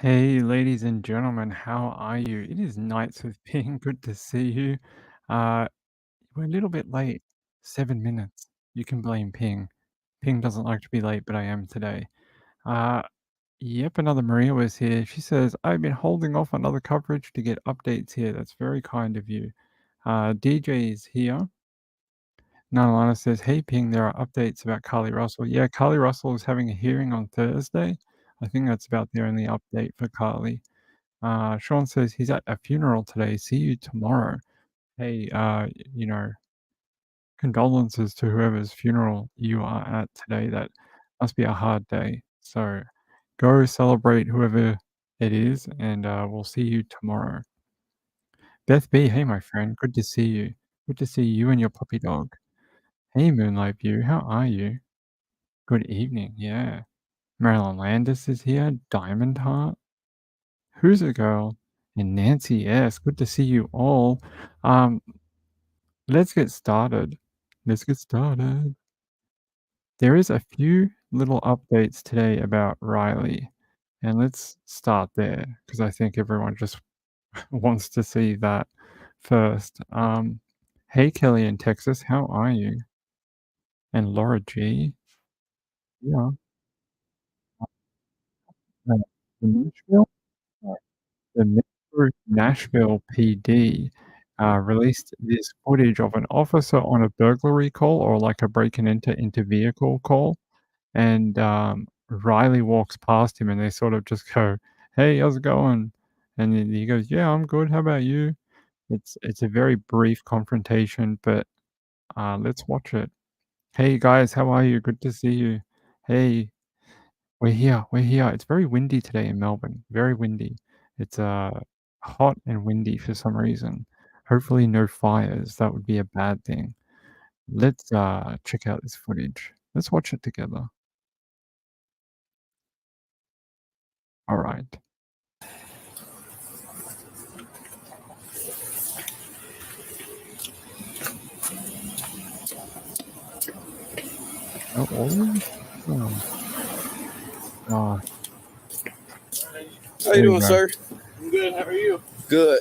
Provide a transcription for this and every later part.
Hey, ladies and gentlemen, how are you? It is Nights with Ping. Good to see you. Uh, we're a little bit late, 7 minutes. You can blame Ping. Ping doesn't like to be late, but I am today. Uh, yep, another Maria was here. She says, I've been holding off on other coverage to get updates here. That's very kind of you. DJ is here. Nalana says, hey, Ping, there are updates about Carly Russell. Yeah, Carly Russell is having a hearing on Thursday. I think that's about the only update for Carly. Sean says he's at a funeral today. See you tomorrow. Hey, condolences to whoever's funeral you are at today. That must be a hard day. So go celebrate whoever it is, and we'll see you tomorrow. Beth B, hey, my friend. Good to see you. Good to see you and your puppy dog. Hey, Moonlight View. How are you? Good evening. Yeah. Marilyn Landis is here. Diamond Heart. Who's a girl? And Nancy S. Good to see you all. Um, let's get started. Let's get started. There is a few little updates today about Riley, and let's start there because I think everyone just wants to see that first. Hey Kelly in Texas, how are you? And Laura G. Yeah. Uh, the Nashville, uh, the Nashville PD released this footage of an officer on a burglary call or like a break and enter into vehicle call. And Riley walks past him and they sort of just go, "Hey, how's it going?" And then he goes, "Yeah, I'm good. How about you?" It's a very brief confrontation, but let's watch it. Hey guys, how are you? Good to see you. Hey, we're here. We're here. It's very windy today in Melbourne. Very windy. It's hot and windy for some reason. Hopefully no fires. That would be a bad thing. Let's check out this footage. Let's watch it together. All right. No audio? Oh, gosh. How you There you doing, go. sir? I'm good. How are you? Good.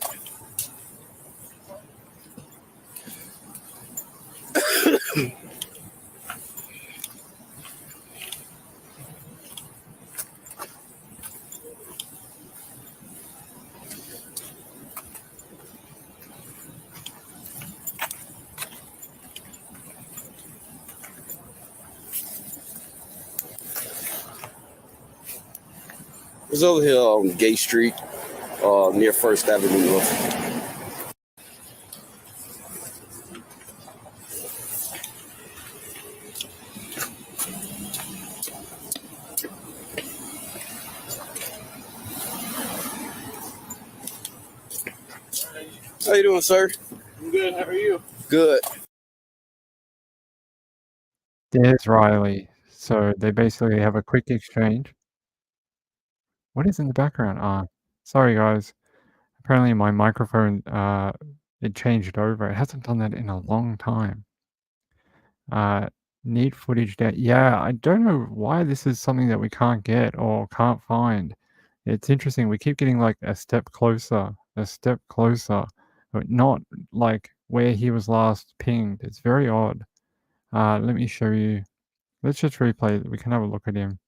It's over here on Gay Street, near First Avenue North. How you doing, sir? I'm good. How are you? Good. There's Riley. So they basically have a quick exchange. What is in the background? Sorry guys. Apparently my microphone it changed over. It hasn't done that in a long time. Need footage that yeah, I don't know why this is something that we can't get or can't find. It's interesting. We keep getting like a step closer, but not like where he was last pinged. It's very odd. Let me show you. Let's just replay it. We can have a look at him.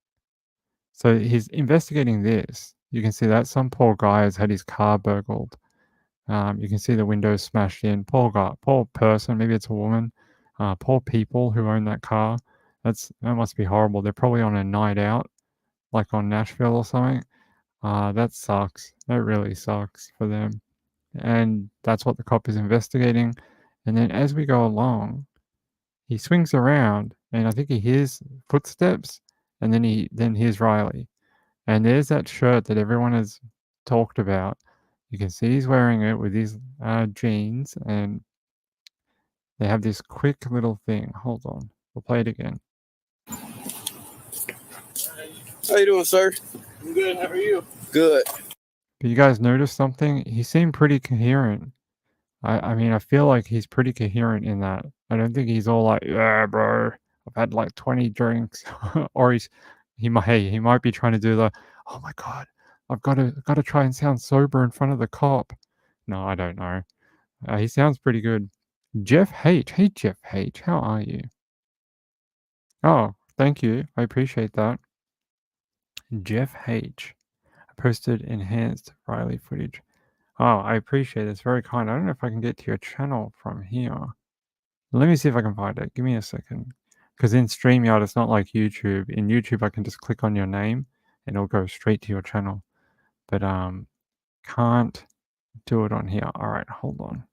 So he's investigating this. You can see that some poor guy has had his car burgled. You can see the windows smashed in. Poor guy, poor person. Maybe it's a woman. Poor people who own that car. That must be horrible. They're probably on a night out, like on Nashville or something. That sucks. That really sucks for them. And that's what the cop is investigating. And then as we go along, he swings around, and I think he hears footsteps, and then hears Riley. And there's that shirt that everyone has talked about. You can see he's wearing it with his jeans, and they have this quick little thing. Hold on, we'll play it again. How you doing, sir? I'm good. How are you? Good. But you guys notice something? He seemed pretty coherent. I mean, I feel like he's pretty coherent in that. I don't think he's all like, "Yeah, bro, I've had like 20 drinks," or he might be trying to do the, "Oh my god, I've gotta try and sound sober in front of the cop. No, I don't know. He sounds pretty good. Jeff H. Hey, Jeff H. How are you? Oh, thank you. I appreciate that. Jeff H. Posted enhanced Riley footage. Oh, I appreciate it. It's very kind. I don't know if I can get to your channel from here. Let me see if I can find it. Give me a second. Because in StreamYard, it's not like YouTube. In YouTube, I can just click on your name and it'll go straight to your channel. But can't do it on here. All right, hold on.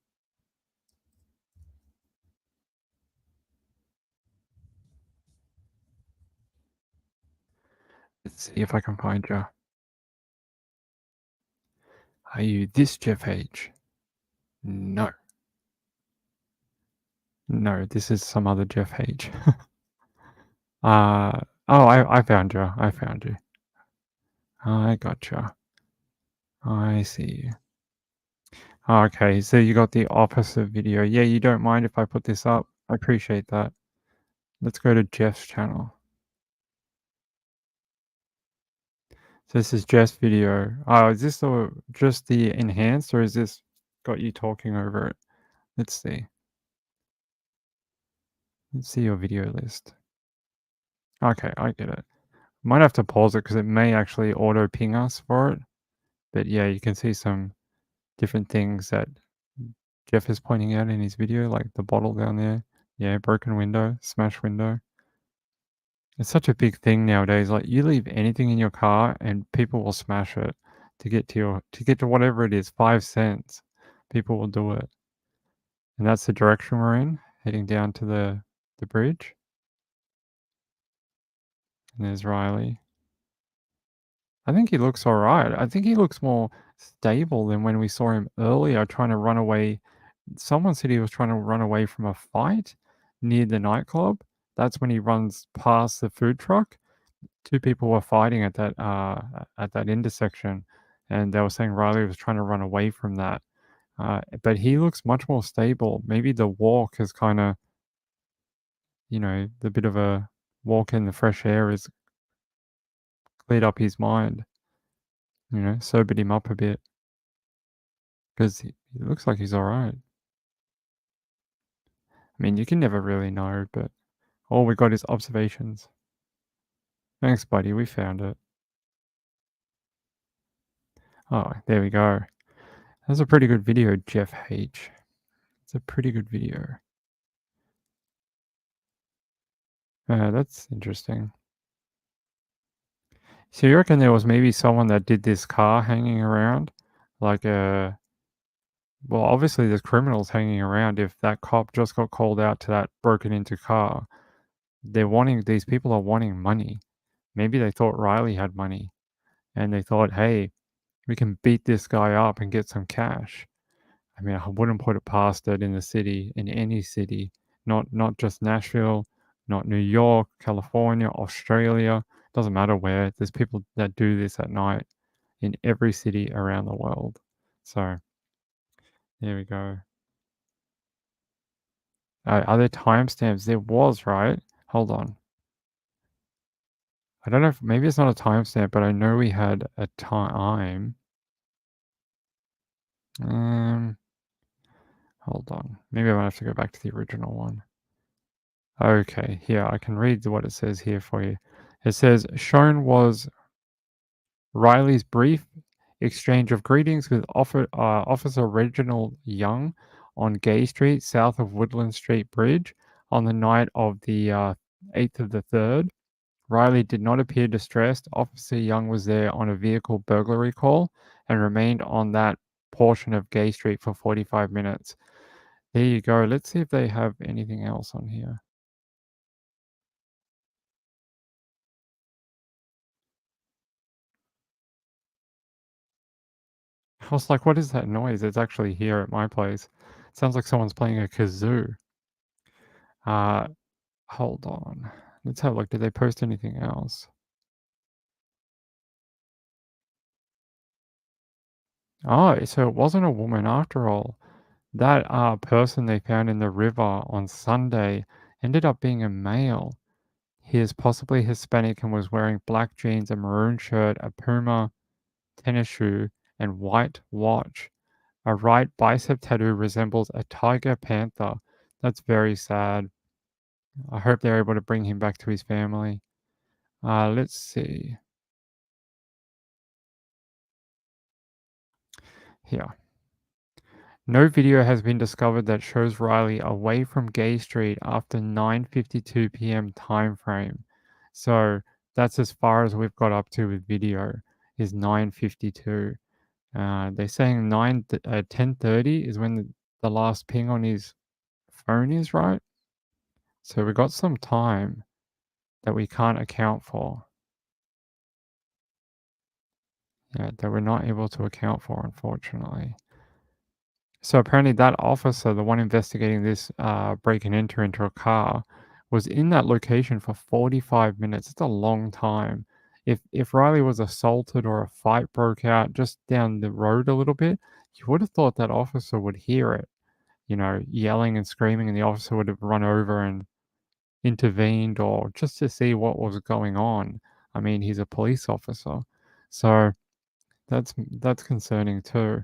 Let's see if I can find you. Are you this Jeff H? No. No, this is some other Jeff H. Oh, I found you. I found you. I gotcha. I see you. Okay, so you got the opposite video. Yeah, you don't mind if I put this up? I appreciate that. Let's go to Jeff's channel. So this is Jeff's video. Oh, is this just the enhanced or is this got you talking over it? Let's see. Let's see your video list. Okay, I get it. Might have to pause it because it may actually auto ping us for it. But yeah, you can see some different things that Jeff is pointing out in his video, like the bottle down there. Yeah, broken window, smashed window. It's such a big thing nowadays. Like you leave anything in your car and people will smash it to get to whatever it is, 5 cents. People will do it. And that's the direction we're in, heading down to the bridge. And there's Riley. I think he looks all right. I think he looks more stable than when we saw him earlier trying to run away. Someone said he was trying to run away from a fight near the nightclub. That's when he runs past the food truck. Two people were fighting at that intersection, and they were saying Riley was trying to run away from that. But he looks much more stable. Maybe the walk has kind of, the bit of a walk in the fresh air has cleared up his mind. Sobered him up a bit because he looks like he's all right. I mean, you can never really know, but all we got is observations. Thanks, buddy. We found it. Oh, there we go. That's a pretty good video, Jeff H. It's a pretty good video. That's interesting. So you reckon there was maybe someone that did this car hanging around? Like well, obviously there's criminals hanging around if that cop just got called out to that broken into car. These people are wanting money. Maybe they thought Riley had money and they thought, hey, we can beat this guy up and get some cash. I mean, I wouldn't put it past it in any city, not just Nashville, not New York, California, Australia. Doesn't matter where. There's people that do this at night in every city around the world. So there we go. Are there timestamps? There was, right? Hold on. I don't know if maybe it's not a timestamp, but I know we had a time. Hold on. Maybe I might have to go back to the original one. Okay, here, I can read what it says here for you. It says, shown was Riley's brief exchange of greetings with Officer Reginald Young on Gay Street, south of Woodland Street Bridge, on the night of the 8th of the 3rd. Riley did not appear distressed. Officer Young was there on a vehicle burglary call and remained on that portion of Gay Street for 45 minutes. There you go. Let's see if they have anything else on here. I was like, what is that noise? It's actually here at my place. It sounds like someone's playing a kazoo. Hold on. Let's have a look. Did they post anything else? Oh, so it wasn't a woman after all. That person they found in the river on Sunday ended up being a male. He is possibly Hispanic and was wearing black jeans, a maroon shirt, a Puma tennis shoe, and white watch. A right bicep tattoo resembles a tiger panther. That's very sad. I hope they're able to bring him back to his family. Let's see. Here. No video has been discovered that shows Riley away from Gay Street after 9:52 p.m. time frame. So that's as far as we've got up to with video is 9:52. They're saying 10:30 is when the last ping on his phone is, right? So we got some time that we can't account for. Yeah, that we're not able to account for, unfortunately. So apparently that officer, the one investigating this break and enter into a car, was in that location for 45 minutes. It's a long time. If Riley was assaulted or a fight broke out just down the road a little bit, you would have thought that officer would hear it, yelling and screaming, and the officer would have run over and intervened or just to see what was going on. I mean, he's a police officer. So that's concerning too.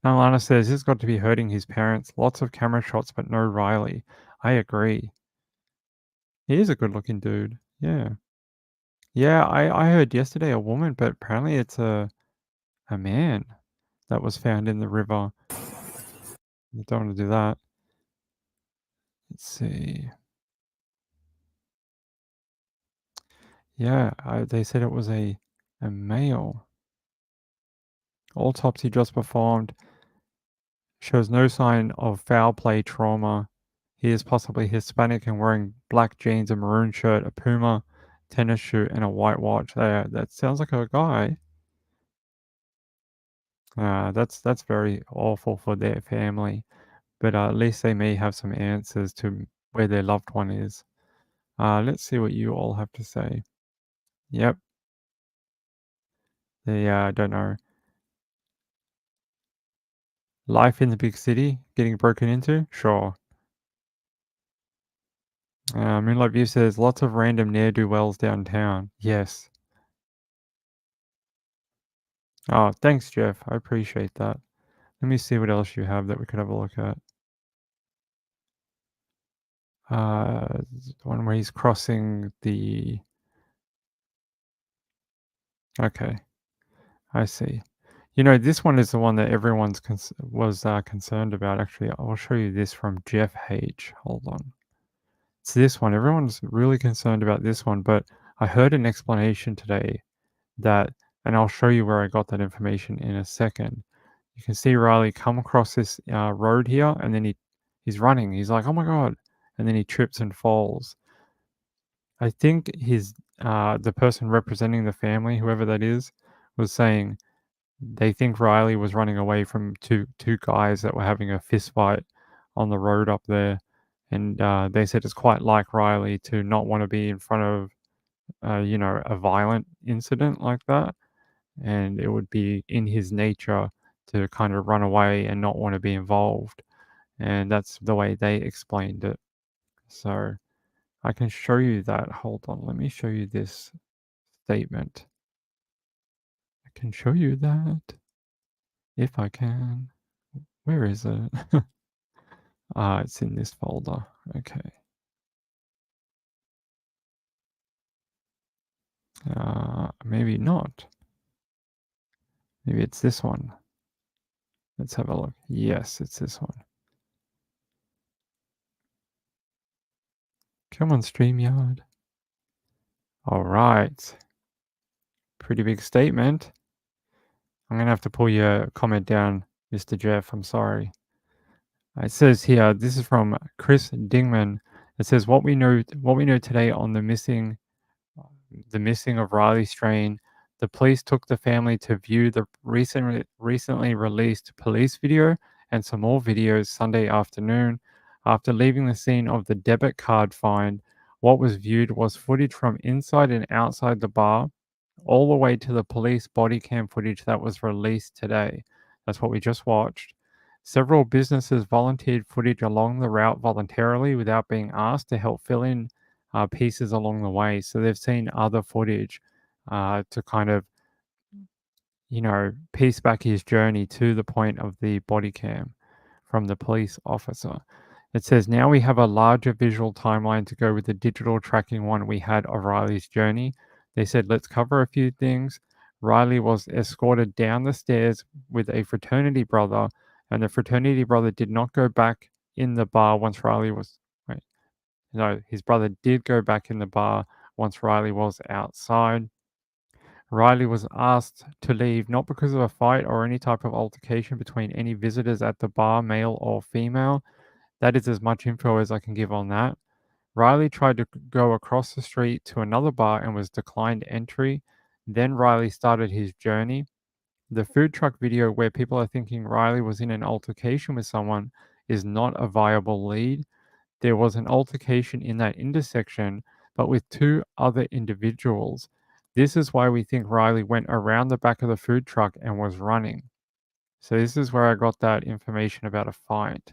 Now Lana says this has got to be hurting his parents. Lots of camera shots, but no Riley. I agree. He is a good looking dude. Yeah. Yeah, I heard yesterday a woman, but apparently it's a man that was found in the river. I don't want to do that. Let's see. Yeah, they said it was a male. Autopsy just performed. Shows no sign of foul play trauma. He is possibly Hispanic and wearing black jeans, a maroon shirt, a Puma tennis shoe, and a white watch. That sounds like a guy. That's very awful for their family. But at least they may have some answers to where their loved one is. Let's see what you all have to say. Yep. They don't know. Life in the big city, getting broken into? Sure. Moonlight View says lots of random ne'er-do-wells downtown. Yes. Oh, thanks, Jeff. I appreciate that. Let me see what else you have that we could have a look at. One where he's crossing the... Okay, I see. This one is the one that everyone's was concerned about. Actually, I'll show you this from Jeff H. Hold on. It's this one. Everyone's really concerned about this one, but I heard an explanation today that, and I'll show you where I got that information in a second. You can see Riley come across this road here, and then he's running. He's like, "Oh my god!" And then he trips and falls. I think the person representing the family, whoever that is, was saying they think Riley was running away from two guys that were having a fist fight on the road up there, and they said it's quite like Riley to not want to be in front of a violent incident like that, and it would be in his nature to kind of run away and not want to be involved, and that's the way they explained it. So I can show you that. Hold on, let me show you this statement. I can show you that if I can. Where is it? It's in this folder. Okay. Maybe not. Maybe it's this one. Let's have a look. Yes, it's this one. Come on, StreamYard. All right. Pretty big statement. I'm going to have to pull your comment down, Mr. Jeff. I'm sorry. It says here, this is from Chris Dingman. It says what we know today on the missing of Riley Strain. The police took the family to view the recently released police video and some more videos Sunday afternoon. After leaving the scene of the debit card find, what was viewed was footage from inside and outside the bar, all the way to the police body cam footage that was released today. That's what we just watched. Several businesses volunteered footage along the route voluntarily without being asked to help fill in pieces along the way. So they've seen other footage to kind of piece back his journey to the point of the body cam from the police officer. It says, now we have a larger visual timeline to go with the digital tracking one we had of Riley's journey. They said, let's cover a few things. Riley was escorted down the stairs with a fraternity brother, and the fraternity brother did not go back in the bar once Riley was. Wait, no, his brother did go back in the bar once Riley was outside. Riley was asked to leave not because of a fight or any type of altercation between any visitors at the bar, male or female. That is as much info as I can give on that. Riley tried to go across the street to another bar and was declined entry. Then Riley started his journey. The food truck video where people are thinking Riley was in an altercation with someone is not a viable lead. There was an altercation in that intersection, but with two other individuals. This is why we think Riley went around the back of the food truck and was running. So this is where I got that information about a fight.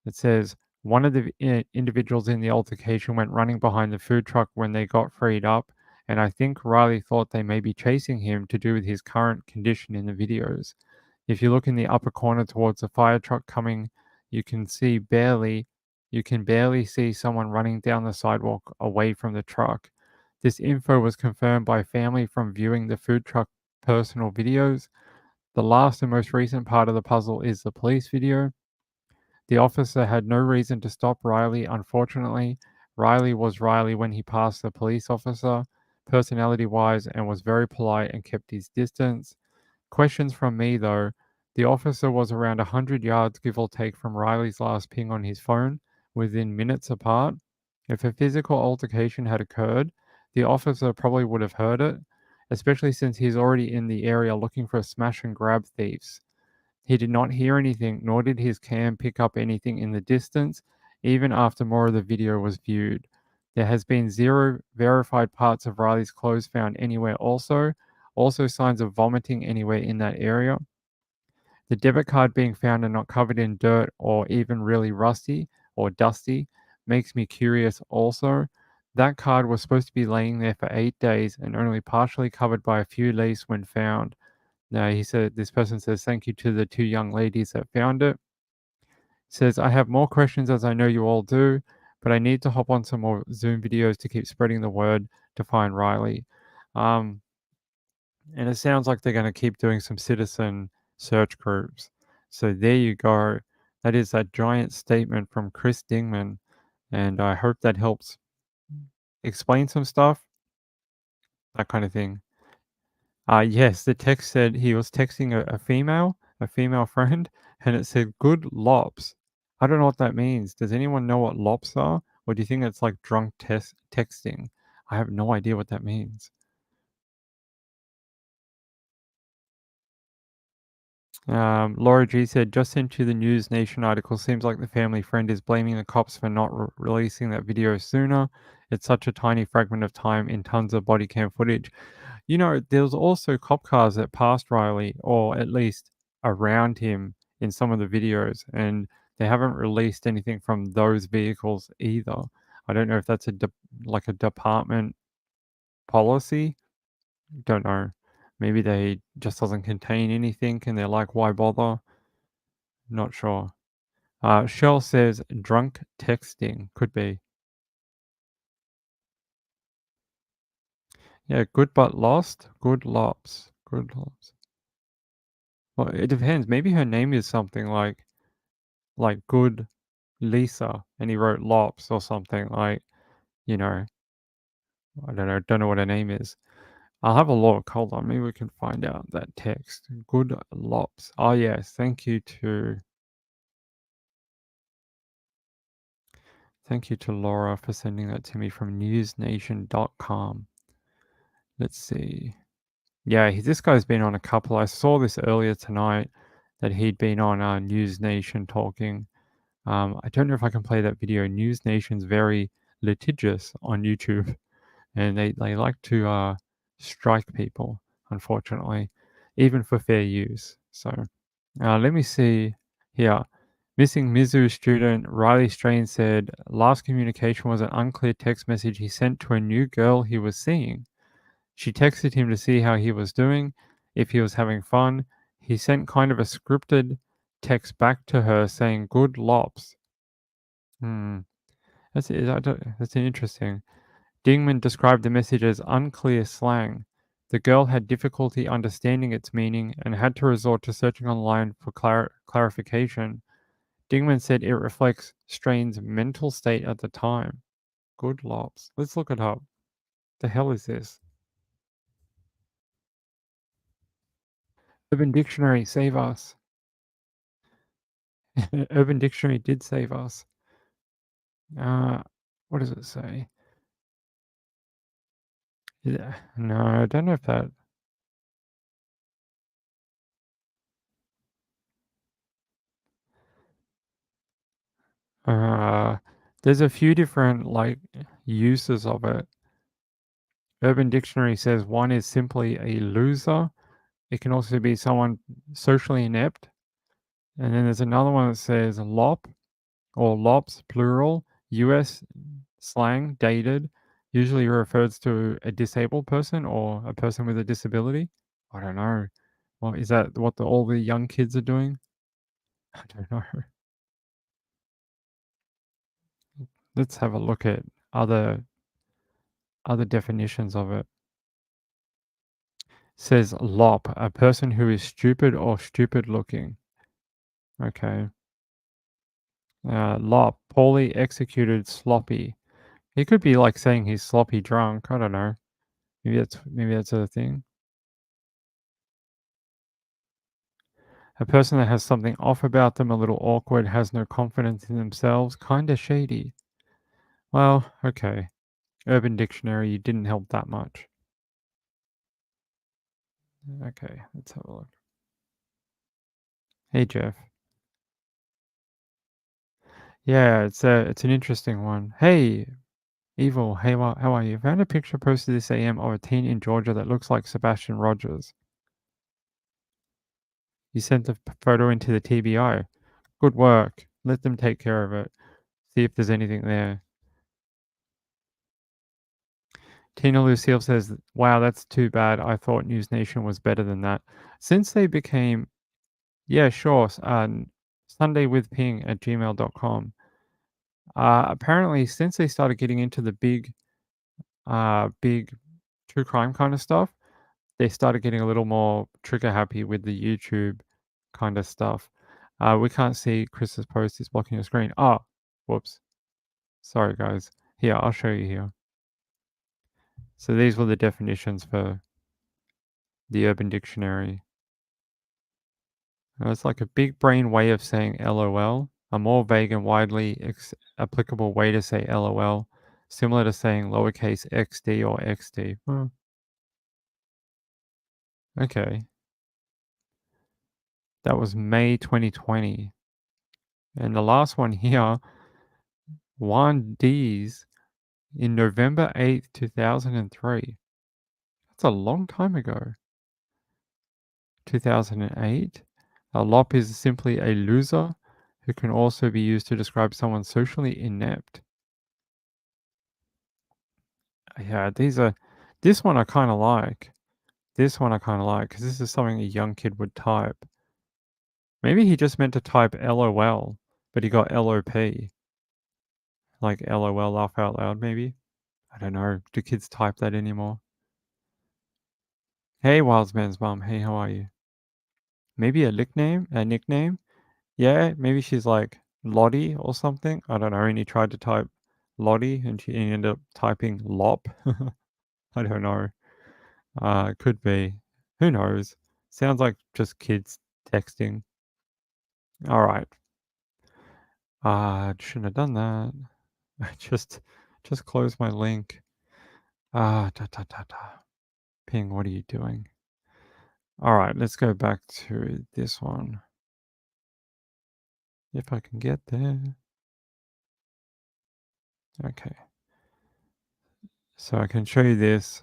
It says one of the individuals in the altercation went running behind the food truck when they got freed up, and I think Riley thought they may be chasing him to do with his current condition in the videos. If you look in the upper corner towards the fire truck coming, you can barely see someone running down the sidewalk away from the truck. This info was confirmed by family from viewing the food truck personal videos. The last and most recent part of the puzzle is the police video. The officer had no reason to stop Riley, unfortunately. Riley was Riley when he passed the police officer, personality wise, and was very polite and kept his distance. Questions from me though. The officer was around 100 yards, give or take, from Riley's last ping on his phone, within minutes apart. If a physical altercation had occurred, the officer probably would have heard it, especially since he's already in the area looking for smash and grab thieves. He did not hear anything, nor did his cam pick up anything in the distance, even after more of the video was viewed. There has been 0 verified parts of Riley's clothes found anywhere also signs of vomiting anywhere in that area. The debit card being found and not covered in dirt or even really rusty or dusty makes me curious also. That card was supposed to be laying there for 8 days and only partially covered by a few leaves when found. Now, this person says, thank you to the 2 young ladies that found it. Says, I have more questions as I know you all do, but I need to hop on some more Zoom videos to keep spreading the word to find Riley. And it sounds like they're going to keep doing some citizen search groups. So there you go. That is that giant statement from Chris Dingman. And I hope that helps explain some stuff, that kind of thing. Yes, the text said he was texting a female friend, and it said good lops. I don't know what that means. Does anyone know what lops are? Or do you think it's like drunk texting? I have no idea what that means. Laura G said, just into the News Nation article, seems like the family friend is blaming the cops for not releasing that video sooner. It's such a tiny fragment of time in tons of body cam footage. There was also cop cars that passed Riley, or at least around him in some of the videos, and they haven't released anything from those vehicles either. I don't know if that's like a department policy. Don't know. Maybe they just doesn't contain anything, and they're like, why bother? Not sure. Shell says drunk texting could be. Yeah, good but lost. Good lops. Good lops. Well, it depends. Maybe her name is something like good Lisa, and he wrote lops or something like, you know, I don't know what her name is. I'll have a look. Hold on, maybe we can find out that text. Good lops. Oh yes, thank you to Laura for sending that to me from newsnation.com. Let's see. Yeah, this guy's been on a couple. I saw this earlier tonight that he'd been on News Nation talking. I don't know if I can play that video. News Nation's very litigious on YouTube, and they like to strike people, unfortunately, even for fair use. So let me see here. Missing Mizu student Riley Strain said last communication was an unclear text message he sent to a new girl he was seeing. She texted him to see how he was doing. if he was having fun. He sent kind of a scripted text back to her saying, "Good lops." Hmm. That's interesting. Dingman described the message as unclear slang. The girl had difficulty understanding its meaning and had to resort to searching online for clarification. Dingman said it reflects Strain's mental state at the time. Good lops. Let's look it up. The hell is this? Urban Dictionary, save us. Urban Dictionary did save us. Uh, what does it say? Yeah, no, I don't know if that. Uh, there's a few different like uses of it. Urban Dictionary says one is simply a loser. It can also be someone socially inept. And then there's another one that says lop or lops, plural, US slang, dated, usually refers to a disabled person or a person with a disability. I don't know. Well, is that what all the young kids are doing? I don't know. Let's have a look at other other definitions of it. Says lop, a person who is stupid or stupid looking. Okay. Lop, poorly executed, sloppy. He could be like saying he's sloppy drunk. I don't know. Maybe that's a thing. A person that has something off about them, a little awkward, has no confidence in themselves, kinda shady. Well, okay. Urban Dictionary, you didn't help that much. Okay, let's have a look. Hey Jeff. Yeah, it's an interesting one. Hey, Evil, hey, how are you? Found a picture posted this AM of a teen in Georgia that looks like Sebastian Rogers. You sent the photo into the TBI. Good work. Let them take care of it. See if there's anything there. Tina Lucille says, wow, that's too bad. I thought News Nation was better than that. Since they became, yeah, sure, sundaywithping@gmail.com. Apparently, since they started getting into the big true crime kind of stuff, they started getting a little more trigger happy with the YouTube kind of stuff. We can't see Chris's post. He's blocking your screen. Oh, whoops. Sorry, guys. Here, I'll show you here. So these were the definitions for the Urban Dictionary. It's like a big brain way of saying LOL, a more vague and widely applicable way to say LOL, similar to saying lowercase xd or xd. Okay. That was May 2020. And the last one here, Juan D's in November 8th, 2003. That's a long time ago. 2008. A lop is simply a loser who can also be used to describe someone socially inept. Yeah, this one I kind of like. This one I kind of like because this is something a young kid would type. Maybe he just meant to type LOL, but he got LOP. Like LOL, laugh out loud, maybe. I don't know. Do kids type that anymore? Hey, Wildsman's mom. Hey, how are you? Maybe a nickname? A nickname? Yeah, maybe she's like Lottie or something. I don't know. And he tried to type Lottie and she ended up typing Lop. I don't know. Could be. Who knows? Sounds like just kids texting. All right. Shouldn't have done that. I just closed my link. Da da da da. Ping, what are you doing? All right, let's go back to this one. If I can get there. Okay. So I can show you this.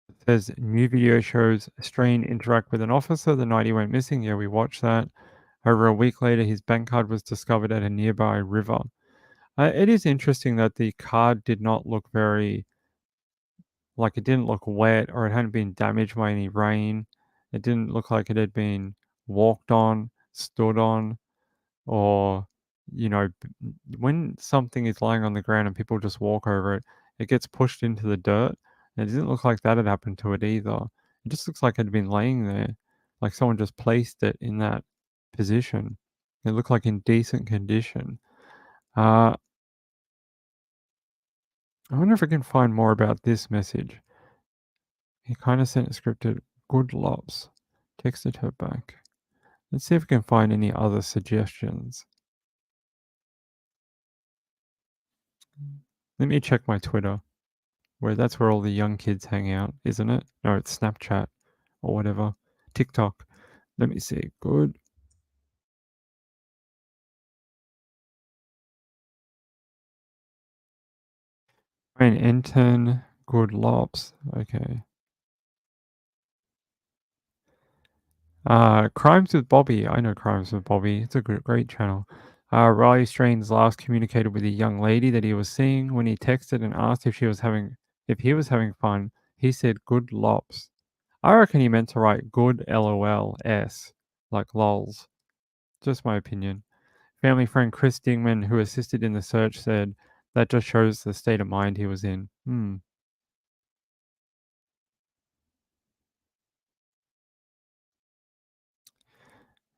It says new video shows Strain interact with an officer the night he went missing. Yeah, we watched that. Over a week later, his bank card was discovered at a nearby river. It is interesting that the card did not look very, like it didn't look wet or it hadn't been damaged by any rain. It didn't look like it had been walked on, stood on, or, when something is lying on the ground and people just walk over it, it gets pushed into the dirt. And it didn't look like that had happened to it either. It just looks like it had been laying there, like someone just placed it in that position. It looked like in decent condition. Uh, I wonder if I can find more about this message. He kind of sent it scripted. Good lops. Texted her back. Let's see if we can find any other suggestions. Let me check my Twitter, that's where all the young kids hang out, isn't it? No, it's Snapchat or whatever. TikTok. Let me see. Good. Wayne Enton. Good lops. Okay. Crimes with Bobby. I know Crimes with Bobby. It's a great channel. Riley Strain's last communicated with a young lady that he was seeing. When he texted and asked if he was having fun, he said good lops. I reckon he meant to write good LOL-S, like lols. Just my opinion. Family friend Chris Dingman, who assisted in the search, said that just shows the state of mind he was in.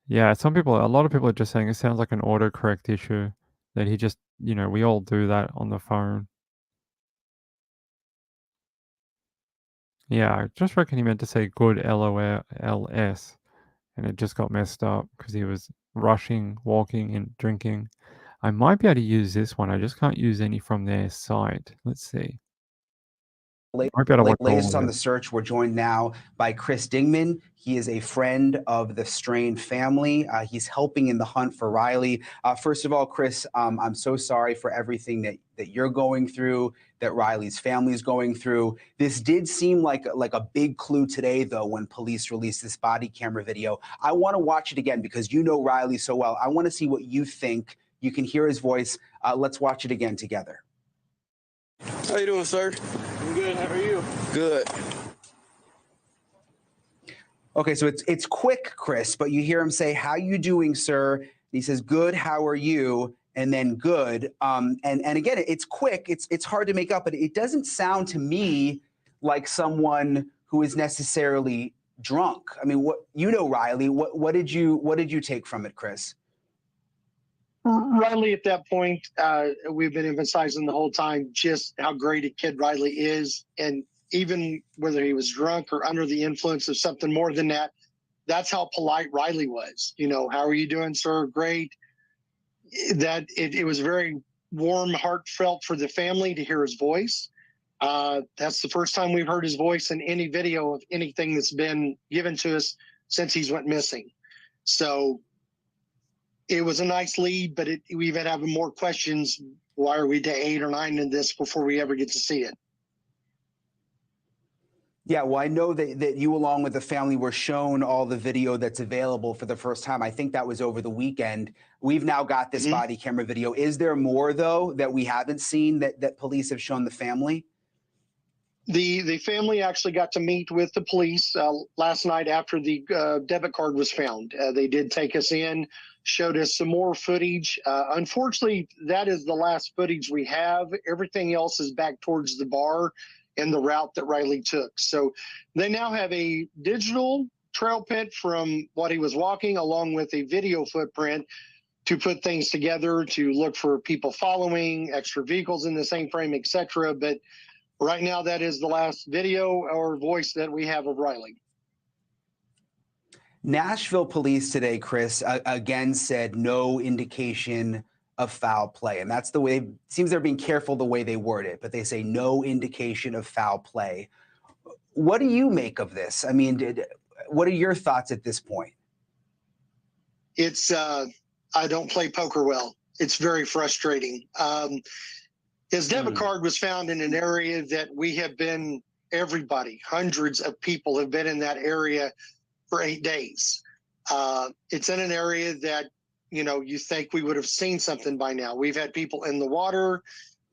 Yeah, a lot of people are just saying it sounds like an autocorrect issue, that he just, we all do that on the phone. Yeah, I just reckon he meant to say good LOLS, and it just got messed up because he was rushing, walking, and drinking. I might be able to use this one. I just can't use any from their site. Let's see. Might be able to watch all Latest of on it. the search, we're joined now by Chris Dingman. He is a friend of the Strain family. He's helping in the hunt for Riley. First of all, Chris, I'm so sorry for everything that you're going through, that Riley's family is going through. This did seem like a big clue today, though, when police released this body camera video. I want to watch it again because you know Riley so well. I want to see what you think. You can hear his voice. Let's watch it again together. How you doing, sir? I'm good. How are you? Good. Okay, so it's quick, Chris, but you hear him say, "How you doing, sir?" And he says, "Good. How are you?" And then good. And again, it's quick. It's hard to make up, but it doesn't sound to me like someone who is necessarily drunk. I mean, Riley? What did you take from it, Chris? Riley, at that point, we've been emphasizing the whole time just how great a kid Riley is. And even whether he was drunk or under the influence of something more than that, that's how polite Riley was. How are you doing, sir? Great. That it was very warm, heartfelt for the family to hear his voice. That's the first time we've heard his voice in any video of anything that's been given to us since he's went missing. So it was a nice lead, but we even have more questions. Why are we day 8 or 9 in this before we ever get to see it? Yeah, well, I know that you, along with the family, were shown all the video that's available for the first time. I think that was over the weekend. We've now got this body camera video. Is there more, though, that we haven't seen that police have shown the family? The family actually got to meet with the police last night after the debit card was found. They did take us in, showed us some more footage. Unfortunately, that is the last footage we have. Everything else is back towards the bar and the route that Riley took. So they now have a digital trail pit from what he was walking, along with a video footprint to put things together, to look for people following, extra vehicles in the same frame, etc. But right now, that is the last video or voice that we have of Riley. Nashville police today, Chris, again said no indication of foul play. And that's the way, it seems they're being careful the way they word it, but they say no indication of foul play. What do you make of this? I mean, what are your thoughts at this point? It's, I don't play poker well. It's very frustrating. His debit card was found in an area that we have been, everybody, hundreds of people have been in that area for 8 days. It's in an area that, you think we would have seen something by now. We've had people in the water.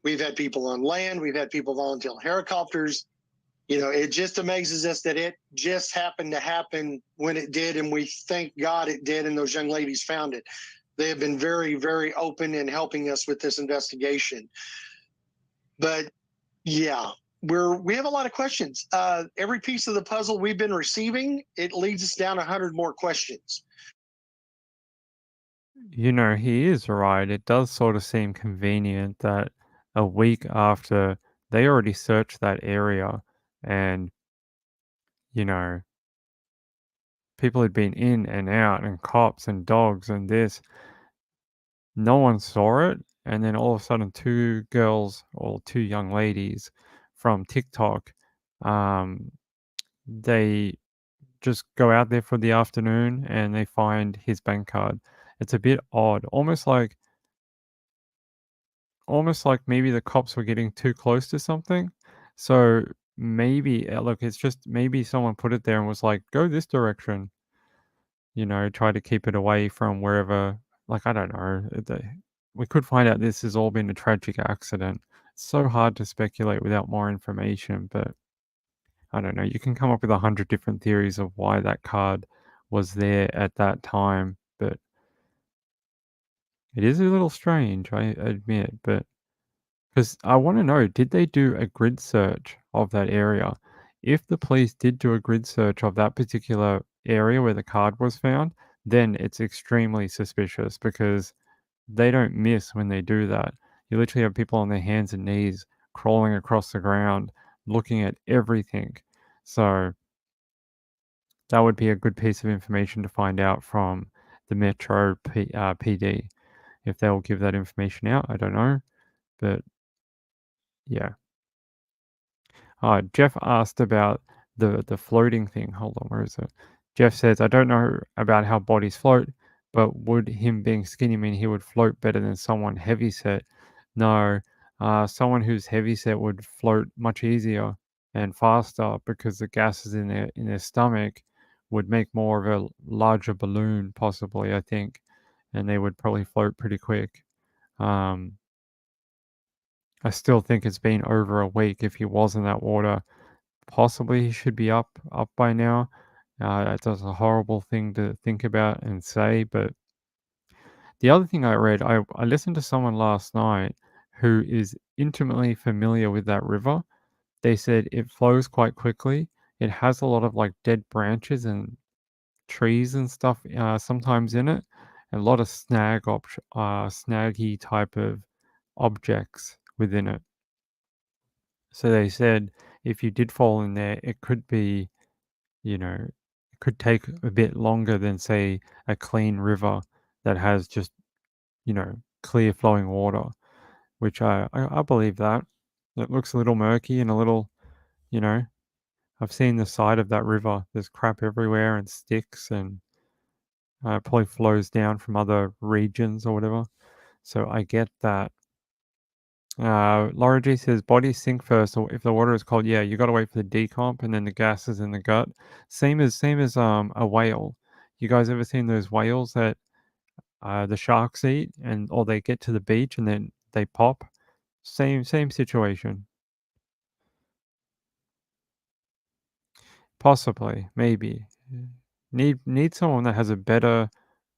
We've had people on land. We've had people volunteer helicopters. It just amazes us that it just happened to happen when it did, and we thank God it did, and those young ladies found it. They have been very, very open in helping us with this investigation. But yeah, we have a lot of questions. Every piece of the puzzle we've been receiving, it leads us down 100 more questions. He is right. It does sort of seem convenient that a week after they already searched that area and, you know, people had been in and out and cops and dogs and this, no one saw it. And then all of a sudden, two girls or two young ladies from TikTok, um, they just go out there for the afternoon and they find his bank card. It's a bit odd, almost like maybe the cops were getting too close to something. So maybe, look, it's just maybe someone put it there and was like, go this direction, try to keep it away from wherever, like, I don't know. We could find out this has all been a tragic accident. It's so hard to speculate without more information, but I don't know. You can come up with 100 different theories of why that card was there at that time, but it is a little strange, I admit, but because I want to know, did they do a grid search of that area? If the police did do a grid search of that particular area where the card was found, then it's extremely suspicious because they don't miss when they do that. You literally have people on their hands and knees crawling across the ground, looking at everything. So that would be a good piece of information to find out from the Metro PD. If they'll give that information out, I don't know. But yeah. Jeff asked about the floating thing. Hold on, where is it? Jeff says, I don't know about how bodies float, but would him being skinny mean he would float better than someone heavy set? No, someone who's heavy set would float much easier and faster because the gases in their stomach would make more of a larger balloon, possibly, I think, and they would probably float pretty quick. I still think it's been over a week if he was in that water. Possibly he should be up by now. That's a horrible thing to think about and say, but the other thing I read, I listened to someone last night who is intimately familiar with that river. They said it flows quite quickly. It has a lot of like dead branches and trees and stuff sometimes in it, and a lot of snaggy type of objects within it. So they said if you did fall in there, it could be, it could take a bit longer than, say, a clean river that has just, clear flowing water, which I believe that. It looks a little murky and a little, you know, I've seen the side of that river. There's crap everywhere and sticks and it probably flows down from other regions or whatever. So I get that. Laura G says bodies sink first, or if the water is cold, yeah, you got to wait for the decomp and then the gases in the gut. Same as a whale. You guys ever seen those whales that the sharks eat, and or they get to the beach and then they pop? Same situation. Possibly, maybe. Need someone that has a better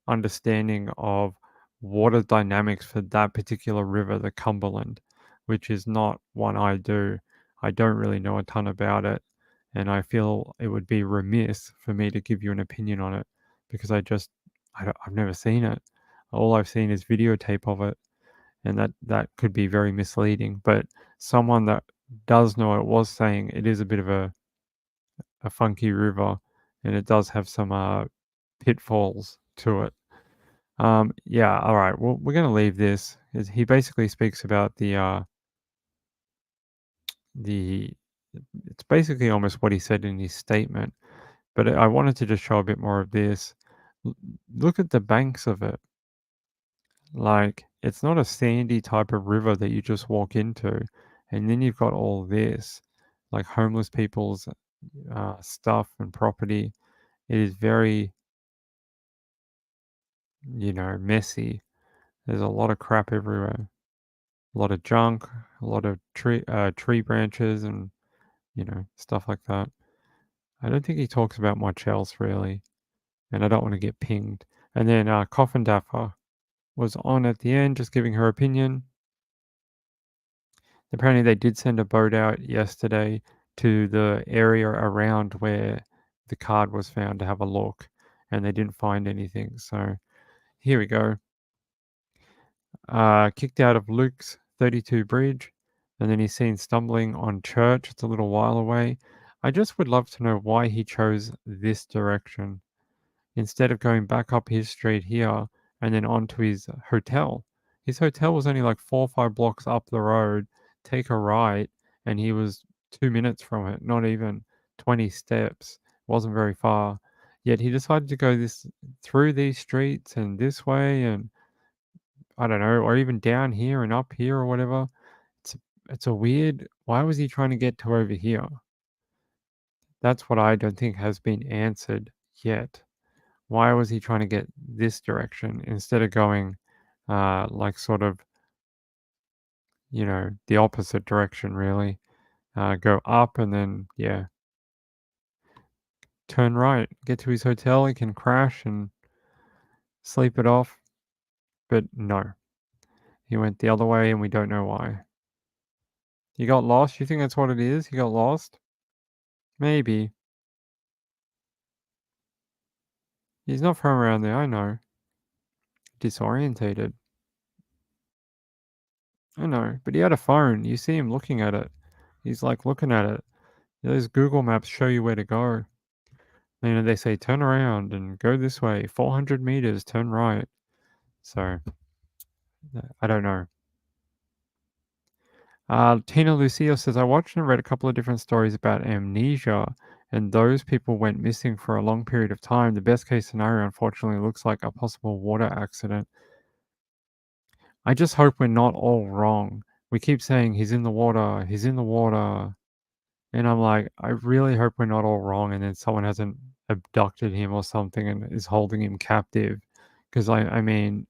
understanding of water dynamics for that particular river, the Cumberland, which is not one I do. I don't really know a ton about it, and I feel it would be remiss for me to give you an opinion on it because I've never seen it. All I've seen is videotape of it, and that could be very misleading. But someone that does know it was saying it is a bit of a funky river, and it does have some pitfalls to it. Yeah, all right. Well, we're going to leave this. He basically speaks about the. It's basically almost what he said in his statement, but I wanted to just show a bit more of this. Look at the banks of it. Like, it's not a sandy type of river that you just walk into, and then you've got all this, like homeless people's stuff and property. It is very, messy. There's a lot of crap everywhere. A lot of junk, a lot of tree branches and stuff like that. I don't think he talks about much else really, and I don't want to get pinged. And then Coffin Dapper was on at the end, just giving her opinion. Apparently, they did send a boat out yesterday to the area around where the card was found to have a look, and they didn't find anything. So here we go. Kicked out of Luke's 32 bridge, and then he's seen stumbling on church. It's a little while away. I just would love to know why he chose this direction instead of going back up his street here and then on to his hotel. His hotel was only like 4 or 5 blocks up the road. Take a right, and he was 2 minutes from it, not even 20 steps. Wasn't very far. Yet he decided to go through these streets and this way, and I don't know, or even down here and up here or whatever. It's a weird. Why was he trying to get to over here? That's what I don't think has been answered yet. Why was he trying to get this direction instead of going like sort of, the opposite direction really? Go up and then, yeah, turn right, get to his hotel. He can crash and sleep it off. But no, he went the other way and we don't know why. He got lost? You think that's what it is? He got lost? Maybe. He's not from around there, I know. Disorientated. I know, but he had a phone. You see him looking at it. He's like looking at it. Those Google Maps show you where to go. They say turn around and go this way. 400 meters, turn right. So, I don't know. Tina Lucio says, I watched and read a couple of different stories about amnesia, and those people went missing for a long period of time. The best case scenario, unfortunately, looks like a possible water accident. I just hope we're not all wrong. We keep saying he's in the water, he's in the water. And I'm like, I really hope we're not all wrong and then someone hasn't abducted him or something and is holding him captive. Because I mean,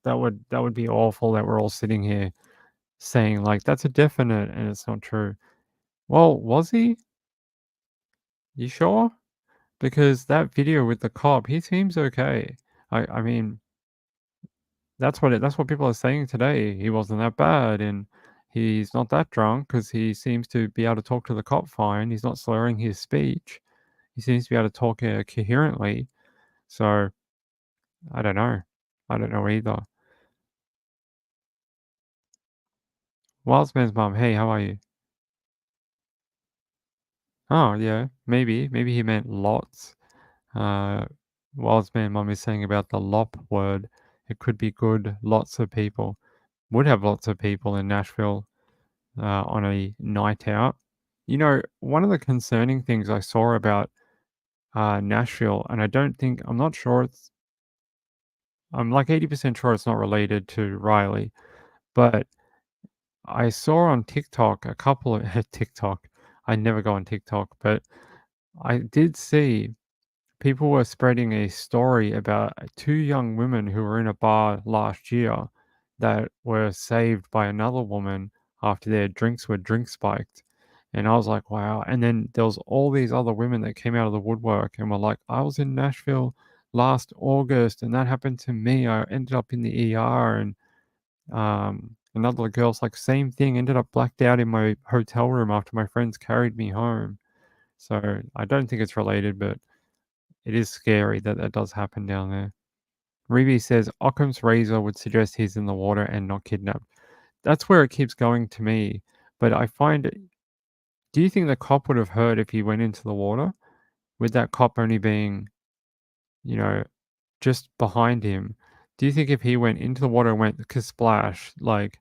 that would be awful that we're all sitting here saying like that's a definite and it's not true. Well, was he? You sure? Because that video with the cop, he seems okay. I mean, that's what people are saying today. He wasn't that bad and he's not that drunk because he seems to be able to talk to the cop fine. He's not slurring his speech. He seems to be able to talk coherently. So I don't know. I don't know either. Wildsman's mom, hey, how are you? Oh yeah, maybe he meant lots. Wildsman mom is saying about the lop word. It could be good. Lots of people would have lots of people in Nashville on a night out. One of the concerning things I saw about Nashville, and I'm not sure I'm like 80% sure it's not related to Riley, but I saw on TikTok a couple of TikTok. I never go on TikTok, but I did see people were spreading a story about two young women who were in a bar last year that were saved by another woman after their drinks were drink spiked. And I was like, wow. And then there was all these other women that came out of the woodwork and were like, I was in Nashville last August and that happened to me. I ended up in the ER and another girl's like, same thing, ended up blacked out in my hotel room after my friends carried me home. So I don't think it's related, but it is scary that that does happen down there. Ruby says Occam's razor would suggest he's in the water and not kidnapped. That's where it keeps going to me. But I find it. Do you think the cop would have heard if he went into the water? With that cop only being, you know, just behind him. Do you think if he went into the water and went splash, like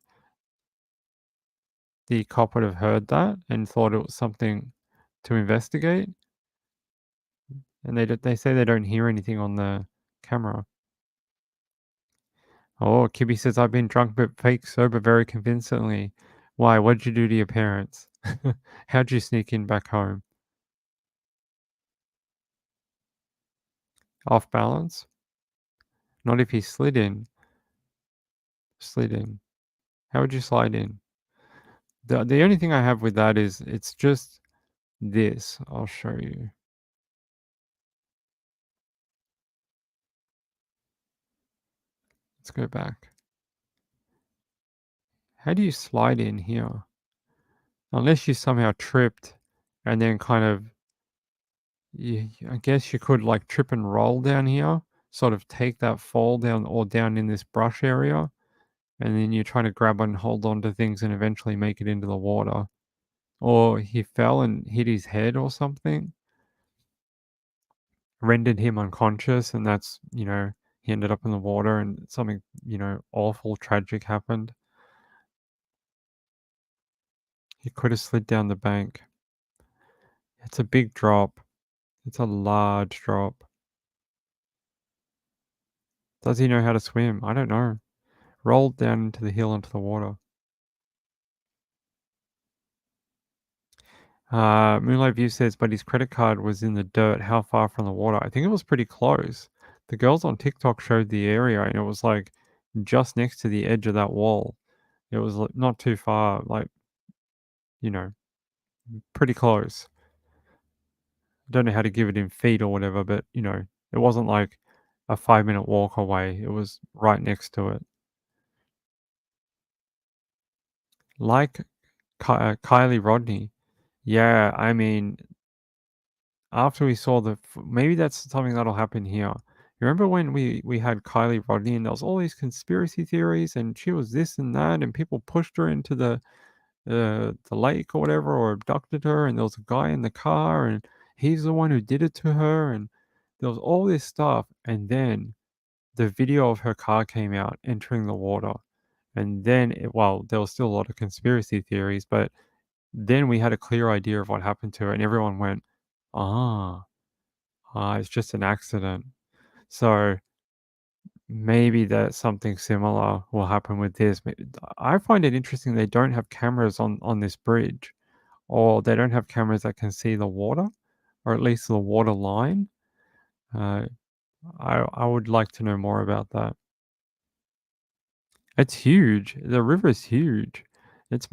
the cop would have heard that and thought it was something to investigate? And they say they don't hear anything on the camera. Oh, Kibby says, I've been drunk but fake sober very convincingly. Why? What did you do to your parents? How'd you sneak in back home? Off balance? Not if he slid in. Slid in. How would you slide in? The only thing I have with that is it's just this. I'll show you. Let's go back. How do you slide in here? Unless you somehow tripped and then kind of, I guess you could like trip and roll down here, sort of take that fall down or down in this brush area, and then you're trying to grab and hold on to things and eventually make it into the water. Or he fell and hit his head or something, rendered him unconscious, and that's, he ended up in the water and something, awful, tragic happened. He could have slid down the bank. It's a big drop. It's a large drop. Does he know how to swim? I don't know. Rolled down into the hill into the water. Moonlight View says, but his credit card was in the dirt. How far from the water? I think it was pretty close. The girls on TikTok showed the area and it was like just next to the edge of that wall. It was like not too far, like, pretty close. Don't know how to give it in feet or whatever, but, it wasn't like a 5-minute walk away. It was right next to it. Like Kylie Rodney. Yeah, I mean, after we saw maybe that's something that'll happen here. You remember when we had Kylie Rodney and there was all these conspiracy theories and she was this and that and people pushed her into the lake or whatever or abducted her and there was a guy in the car and he's the one who did it to her and there was all this stuff and then the video of her car came out entering the water and then there was still a lot of conspiracy theories, but then we had a clear idea of what happened to her and everyone went, ah, it's just an accident. So maybe that something similar will happen with this. I find it interesting they don't have cameras on this bridge, or they don't have cameras that can see the water, or at least the water line. I would like to know more about that. It's huge. The river is huge.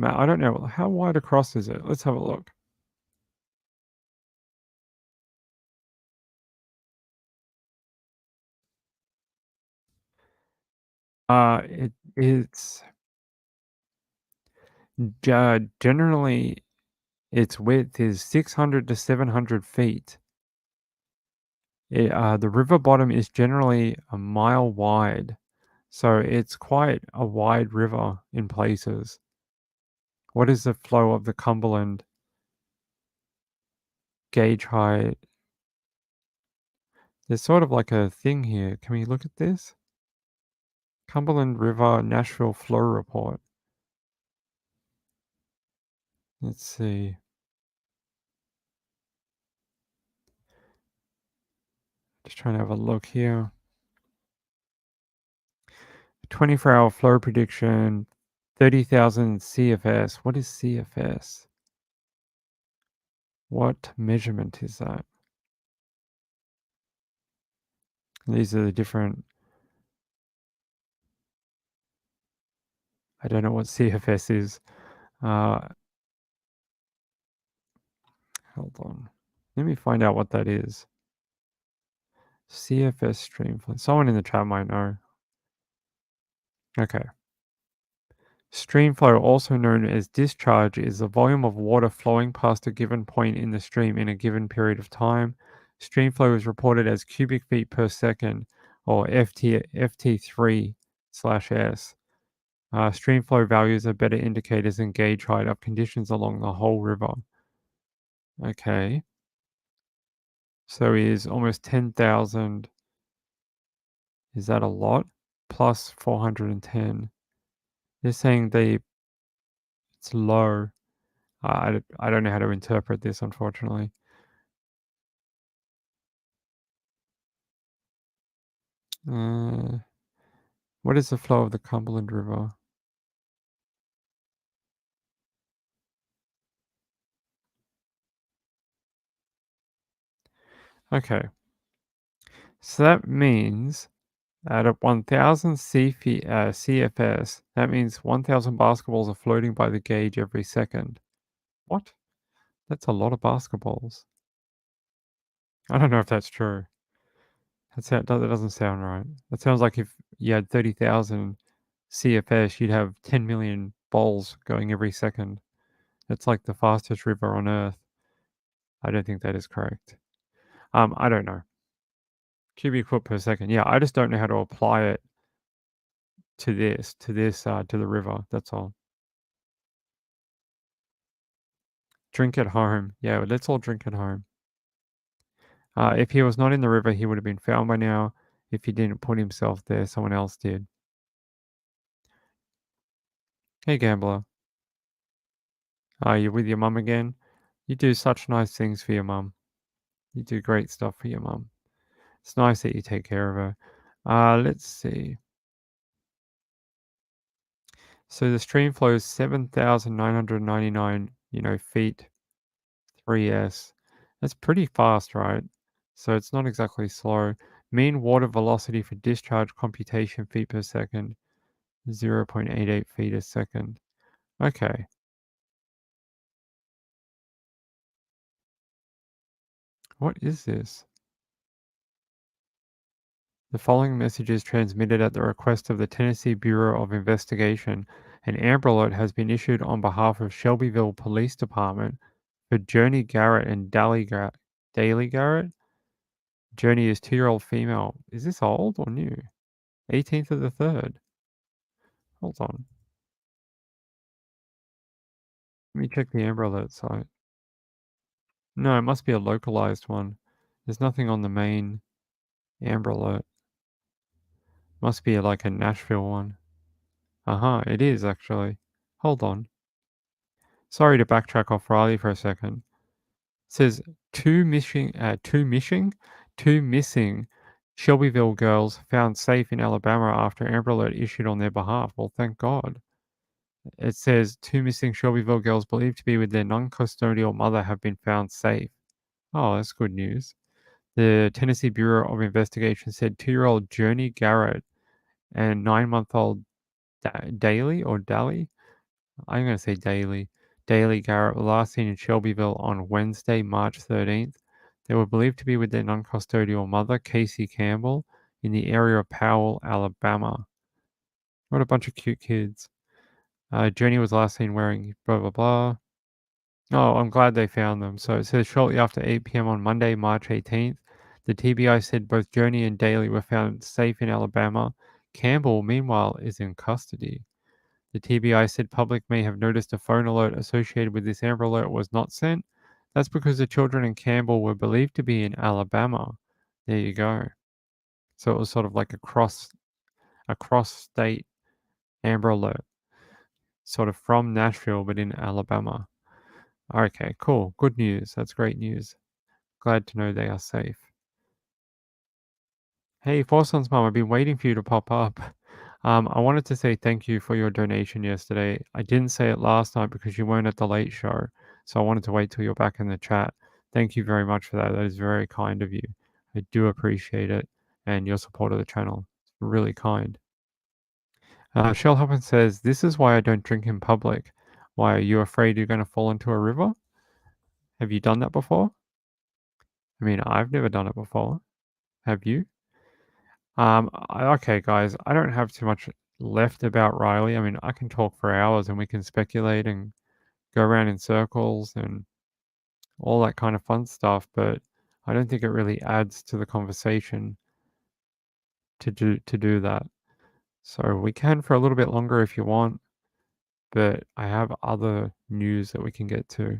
I don't know how wide across is it. Let's have a look. It's generally its width is 600 to 700 feet. The river bottom is generally a mile wide, so it's quite a wide river in places. What is the flow of the Cumberland? Gauge height. There's sort of like a thing here. Can we look at this? Cumberland River Nashville Flow Report. Let's see. Just trying to have a look here. 24-hour flow prediction, 30,000 CFS. What is CFS? What measurement is that? These are the different. I don't know what CFS is. Hold on. Let me find out what that is. CFS streamflow. Someone in the chat might know. Okay. Streamflow, also known as discharge, is the volume of water flowing past a given point in the stream in a given period of time. Streamflow is reported as cubic feet per second, or FT3/S. Streamflow values are better indicators than gauge height of conditions along the whole river. Okay. So is almost 10,000. Is that a lot? Plus 410. They're saying it's low. I don't know how to interpret this, unfortunately. What is the flow of the Cumberland River? Okay. So that means At 1,000 CFS, that means 1,000 basketballs are floating by the gauge every second. What? That's a lot of basketballs. I don't know if that's true. That doesn't sound right. That sounds like if you had 30,000 CFS, you'd have 10 million balls going every second. It's like the fastest river on Earth. I don't think that is correct. I don't know. Cubic foot per second. Yeah, I just don't know how to apply it to the river. That's all. Drink at home. Yeah, let's all drink at home. If he was not in the river, he would have been found by now. If he didn't put himself there, someone else did. Hey, gambler. Are you with your mum again? You do such nice things for your mum. You do great stuff for your mum. It's nice that you take care of her. Let's see. So the stream flows 7,999, feet, 3s. That's pretty fast, right? So it's not exactly slow. Mean water velocity for discharge computation feet per second, 0.88 feet a second. Okay. What is this? The following message is transmitted at the request of the Tennessee Bureau of Investigation. An Amber Alert has been issued on behalf of Shelbyville Police Department for Journey Garrett and Daly Garrett. Journey is 2-year-old female. Is this old or new? 18th of the 3rd. Hold on. Let me check the Amber Alert site. No, it must be a localized one. There's nothing on the main Amber Alert. Must be like a Nashville one. It is actually. Hold on. Sorry to backtrack off Riley for a second. It says two missing Shelbyville girls found safe in Alabama after Amber Alert issued on their behalf. Well, thank God. It says 2 missing Shelbyville girls believed to be with their non-custodial mother have been found safe. Oh, that's good news. The Tennessee Bureau of Investigation said 2-year-old Journey Garrett and 9-month-old Daly or Dally, I'm going to say Daly Garrett were last seen in Shelbyville on Wednesday, March 13th. They were believed to be with their non-custodial mother, Casey Campbell, in the area of Powell, Alabama. What a bunch of cute kids. Journey was last seen wearing blah, blah, blah. Oh, I'm glad they found them. So it says shortly after 8 p.m. on Monday, March 18th, the TBI said both Journey and Daly were found safe in Alabama. Campbell, meanwhile, is in custody. The TBI said public may have noticed a phone alert associated with this Amber Alert was not sent. That's because the children in Campbell were believed to be in Alabama. There you go. So it was sort of like a cross-state Amber Alert, sort of from Nashville, but in Alabama. Okay, cool. Good news. That's great news. Glad to know they are safe. Hey, Forson's mom, I've been waiting for you to pop up. I wanted to say thank you for your donation yesterday. I didn't say it last night because you weren't at the late show, so I wanted to wait till you're back in the chat. Thank you very much for that. That is very kind of you. I do appreciate it and your support of the channel. It's really kind. Shell Hoppin says, this is why I don't drink in public. Why, are you afraid you're going to fall into a river? Have you done that before? I mean, I've never done it before. Have you? Okay, guys, I don't have too much left about Riley. I mean, I can talk for hours and we can speculate and go around in circles and all that kind of fun stuff, but I don't think it really adds to the conversation to do that. So we can for a little bit longer if you want, but I have other news that we can get to.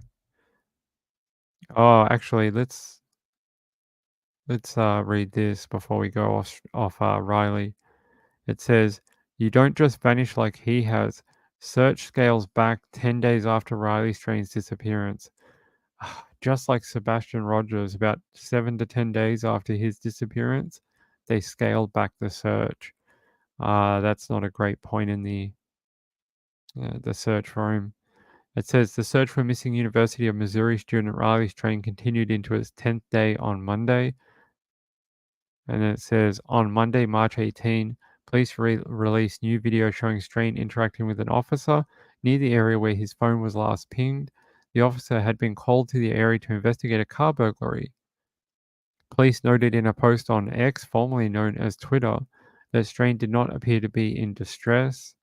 Oh, actually, let's read this before we go off Riley. It says, you don't just vanish like he has. Search scales back 10 days after Riley Strain's disappearance. Just like Sebastian Rogers, about 7 to 10 days after his disappearance, they scaled back the search. That's not a great point in the search for him. It says the search for missing University of Missouri student Riley Strain continued into its 10th day on Monday. And then it says, on Monday, March 18, police released new video showing Strain interacting with an officer near the area where his phone was last pinged. The officer had been called to the area to investigate a car burglary. Police noted in a post on X, formerly known as Twitter, that Strain did not appear to be in distress.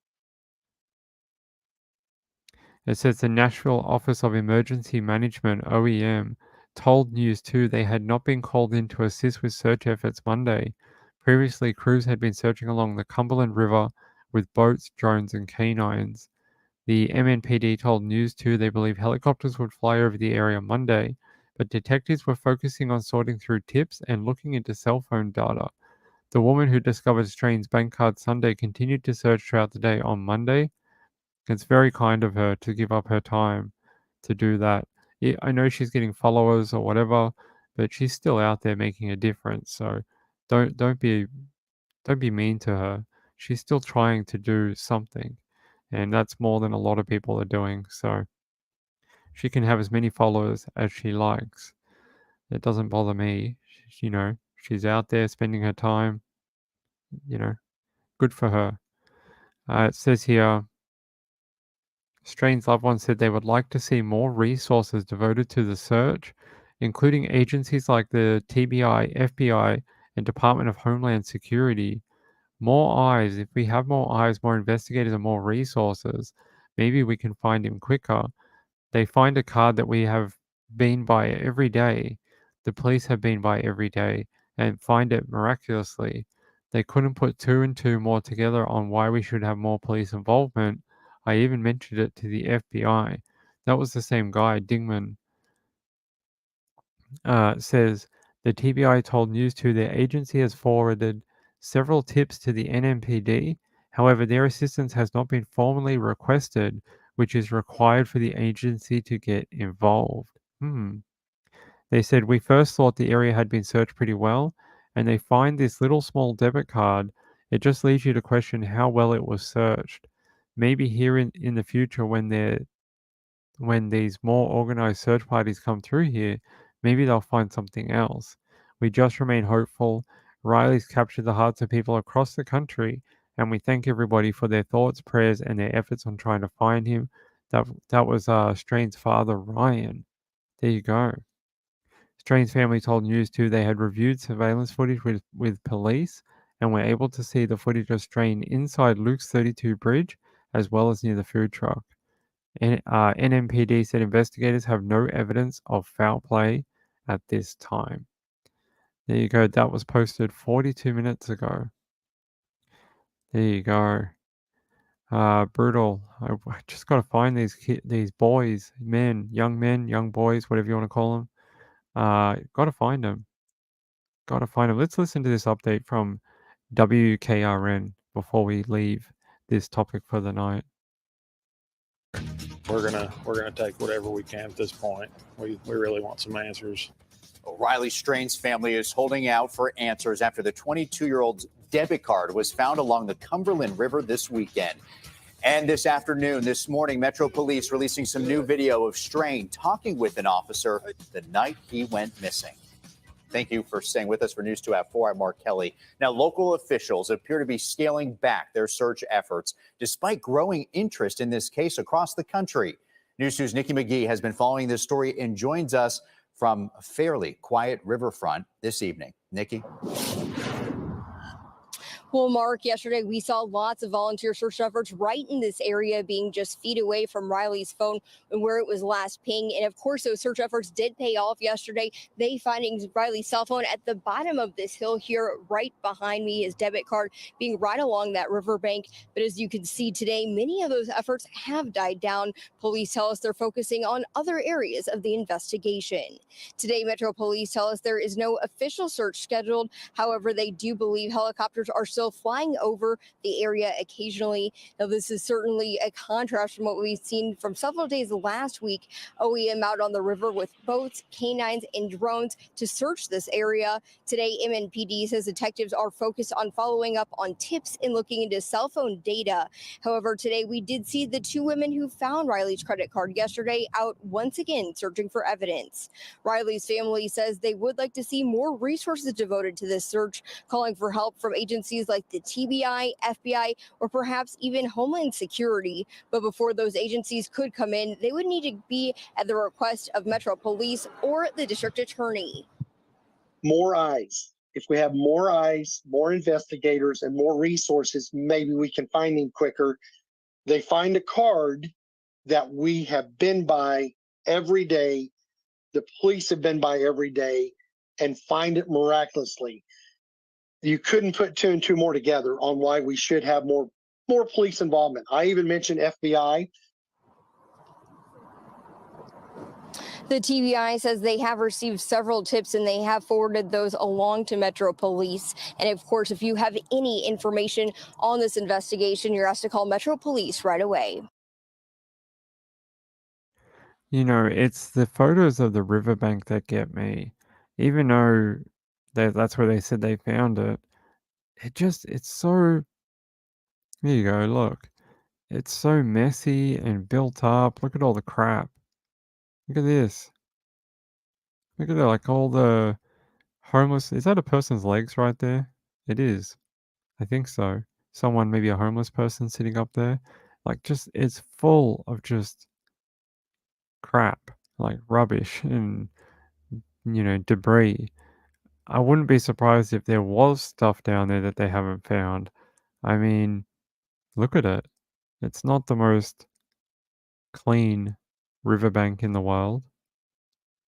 It says the Nashville Office of Emergency Management, OEM, told News 2 they had not been called in to assist with search efforts Monday. Previously, crews had been searching along the Cumberland River with boats, drones, and canines. The MNPD told News 2 they believe helicopters would fly over the area Monday, but detectives were focusing on sorting through tips and looking into cell phone data. The woman who discovered Strain's bank card Sunday continued to search throughout the day on Monday. It's very kind of her to give up her time to do that. Yeah, I know she's getting followers or whatever, but she's still out there making a difference. So don't be mean to her. She's still trying to do something, and that's more than a lot of people are doing. So she can have as many followers as she likes. It doesn't bother me. She's out there spending her time. Good for her. It says here, Strain's loved ones said they would like to see more resources devoted to the search, including agencies like the TBI, FBI, and Department of Homeland Security. More eyes. If we have more eyes, more investigators, and more resources, maybe we can find him quicker. They find a card that we have been by every day. The police have been by every day and find it miraculously. They couldn't put two and two more together on why we should have more police involvement. I even mentioned it to the FBI. That was the same guy, Dingman, says the TBI told News 2 their agency has forwarded several tips to the NMPD. However, their assistance has not been formally requested, which is required for the agency to get involved. They said, we first thought the area had been searched pretty well, and they find this little small debit card. It just leads you to question how well it was searched. Maybe here in the future when these more organized search parties come through here, maybe they'll find something else. We just remain hopeful. Riley's captured the hearts of people across the country, and we thank everybody for their thoughts, prayers, and their efforts on trying to find him. That was Strain's father, Ryan. There you go. Strain's family told News 2 they had reviewed surveillance footage with police and were able to see the footage of Strain inside Luke's 32 bridge as well as near the food truck. NMPD said investigators have no evidence of foul play at this time. There you go. That was posted 42 minutes ago. There you go. Brutal. I just got to find these boys, men, young boys, whatever you want to call them. Got to find them. Let's listen to this update from WKRN before we leave this topic for the night. We're gonna take whatever we can at this point. We really want some answers. Riley Strain's family is holding out for answers after the 22-year-old's debit card was found along the Cumberland River this weekend. And this morning, Metro Police releasing some new video of Strain talking with an officer the night he went missing. Thank you for staying with us for News 2 at 4. I'm Mark Kelly. Now, local officials appear to be scaling back their search efforts despite growing interest in this case across the country. News 2's Nikki McGee has been following this story and joins us from a fairly quiet riverfront this evening. Nikki. Well, Mark, yesterday we saw lots of volunteer search efforts right in this area, being just feet away from Riley's phone and where it was last pinged. And of course, those search efforts did pay off yesterday. They finding Riley's cell phone at the bottom of this hill here, right behind me, his debit card being right along that riverbank. But as you can see today, many of those efforts have died down. Police tell us they're focusing on other areas of the investigation. Today, Metro Police tell us there is no official search scheduled. However, they do believe helicopters are still still flying over the area occasionally. Now, this is certainly a contrast from what we've seen from several days last week. OEM out on the river with boats, canines, and drones to search this area. Today, MNPD says detectives are focused on following up on tips and looking into cell phone data. However, today we did see the two women who found Riley's credit card yesterday out once again searching for evidence. Riley's family says they would like to see more resources devoted to this search, calling for help from agencies like the TBI, FBI, or perhaps even Homeland Security. But before those agencies could come in, they would need to be at the request of Metro Police or the district attorney. More eyes. If we have more eyes, more investigators, and more resources, maybe we can find him quicker. They find a card that we have been by every day, the police have been by every day, and find it miraculously. You couldn't put two and two more together on why we should have more police involvement. I even mentioned FBI. The TBI says they have received several tips and they have forwarded those along to Metro Police. And of course, if you have any information on this investigation, you're asked to call Metro Police right away. You know, it's the photos of the riverbank that get me. Even though that's where they said they found it, it's so. There you go, look. It's so messy and built up. Look at all the crap. Look at this. Look at that, like all the homeless. Is that a person's legs right there? It is. I think so. Someone, maybe a homeless person sitting up there. Like, just, it's full of just crap, like rubbish and, debris. I wouldn't be surprised if there was stuff down there that they haven't found. I mean, look at it. It's not the most clean riverbank in the world.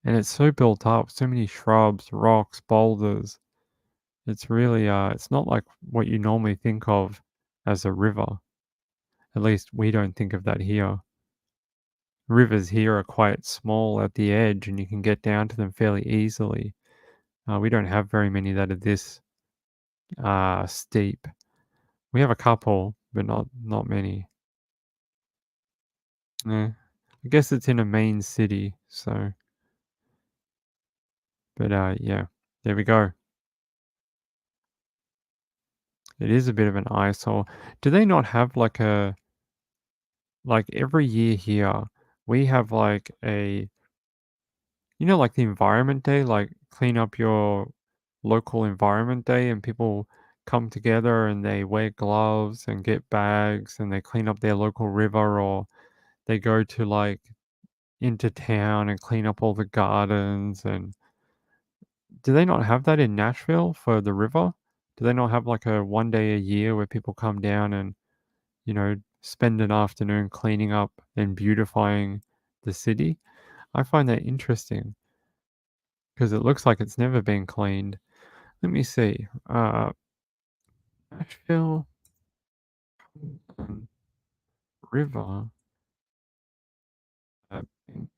And it's so built up, so many shrubs, rocks, boulders. It's really, it's not like what you normally think of as a river. At least we don't think of that here. Rivers here are quite small at the edge and you can get down to them fairly easily. We don't have very many that are this steep. We have a couple, but not many. Yeah. I guess it's in a main city, so. But yeah, there we go. It is a bit of an eyesore. Do they not have like every year here, we have like like the environment day, like clean up your local environment day, and people come together and they wear gloves and get bags and they clean up their local river, or they go to like into town and clean up all the gardens. And do they not have that in Nashville for the river? Do they not have like a one day a year where people come down and, spend an afternoon cleaning up and beautifying the city? I find that interesting because it looks like it's never been cleaned. Let me see. Nashville River. I think.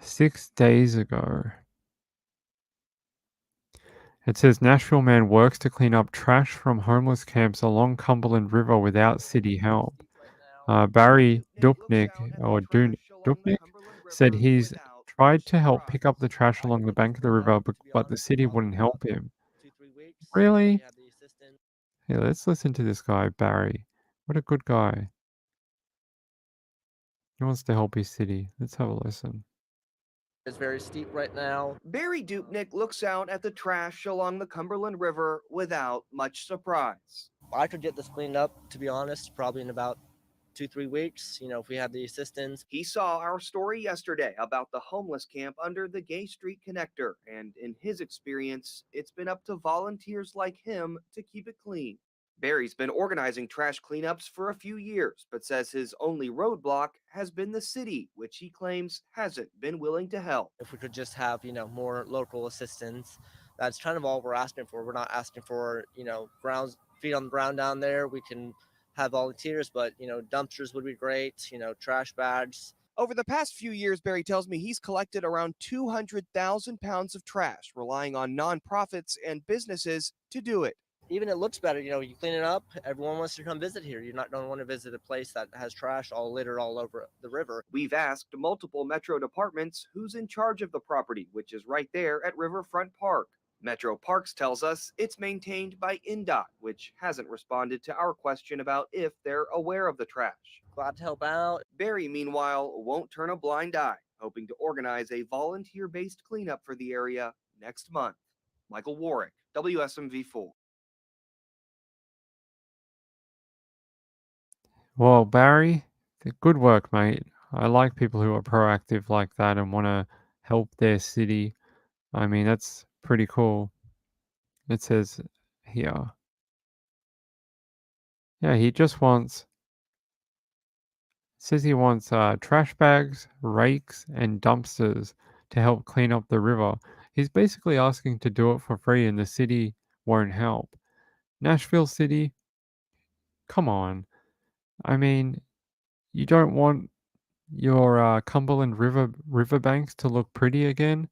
6 days ago. It says Nashville man works to clean up trash from homeless camps along Cumberland River without city help. Barry Dupnick, or Dupnick, said he's tried to help pick up the trash along the bank of the river, but the city wouldn't help him. Really? Hey, let's listen to this guy, Barry. What a good guy. He wants to help his city. Let's have a listen. It's very steep right now. Barry Dupnick looks out at the trash along the Cumberland River without much surprise. I could get this cleaned up, to be honest, probably in about 2-3 weeks, if we had the assistance. He saw our story yesterday about the homeless camp under the Gay Street Connector, and in his experience, it's been up to volunteers like him to keep it clean. Barry's been organizing trash cleanups for a few years, but says his only roadblock has been the city, which he claims hasn't been willing to help. If we could just have, more local assistance, that's kind of all we're asking for. We're not asking for, feet on the ground down there. We can have volunteers, but, dumpsters would be great, trash bags. Over the past few years, Barry tells me he's collected around 200,000 pounds of trash, relying on nonprofits and businesses to do it. Even it looks better, you clean it up, everyone wants to come visit here. You don't want to visit a place that has trash all littered all over the river. We've asked multiple Metro departments who's in charge of the property, which is right there at Riverfront Park. Metro Parks tells us it's maintained by INDOT, which hasn't responded to our question about if they're aware of the trash. Glad to help out. Barry, meanwhile, won't turn a blind eye, hoping to organize a volunteer-based cleanup for the area next month. Michael Warwick, WSMV4. Well, Barry, good work, mate. I like people who are proactive like that and want to help their city. I mean, that's pretty cool. It says here. Yeah, he just wants. Says he wants trash bags, rakes, and dumpsters to help clean up the river. He's basically asking to do it for free, and the city won't help. Nashville City, come on. I mean, you don't want your Cumberland riverbanks to look pretty again.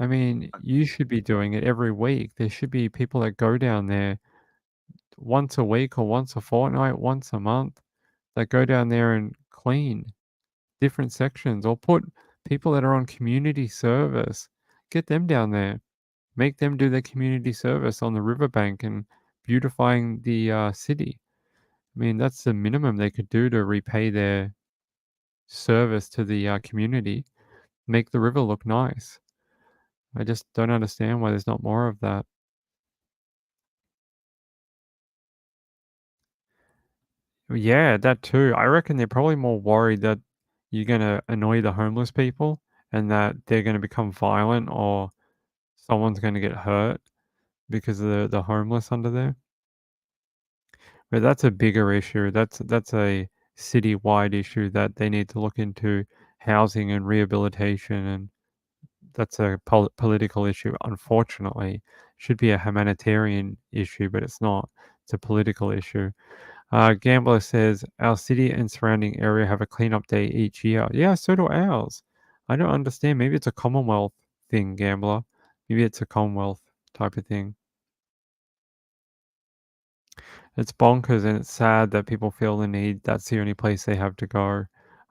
I mean, you should be doing it every week. There should be people that go down there once a week or once a fortnight, once a month, that go down there and clean different sections, or put people that are on community service, get them down there, make them do their community service on the riverbank and beautifying the city. I mean, that's the minimum they could do to repay their service to the community, make the river look nice. I just don't understand why there's not more of that. Yeah, that too. I reckon they're probably more worried that you're going to annoy the homeless people and that they're going to become violent or someone's going to get hurt because of the homeless under there. But that's a bigger issue. That's a citywide issue that they need to look into housing and rehabilitation, and that's a political issue. Unfortunately, should be a humanitarian issue, but it's not. It's a political issue. Gambler says our city and surrounding area have a cleanup day each year. Yeah, so do ours. I don't understand. Maybe it's a Commonwealth thing, Gambler. Maybe it's a Commonwealth type of thing. It's bonkers and it's sad that people feel the need. That's the only place they have to go.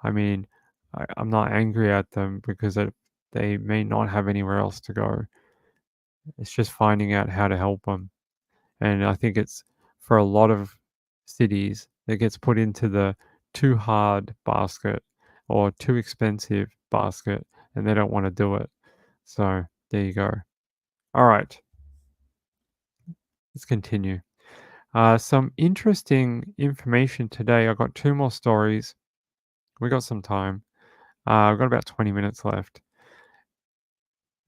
I mean, I'm not angry at them because they may not have anywhere else to go. It's just finding out how to help them. And I think it's for a lot of cities that gets put into the too hard basket or too expensive basket and they don't want to do it. So there you go. All right. Let's continue. Some interesting information today. I got 2 more stories. We got some time. I've got about 20 minutes left.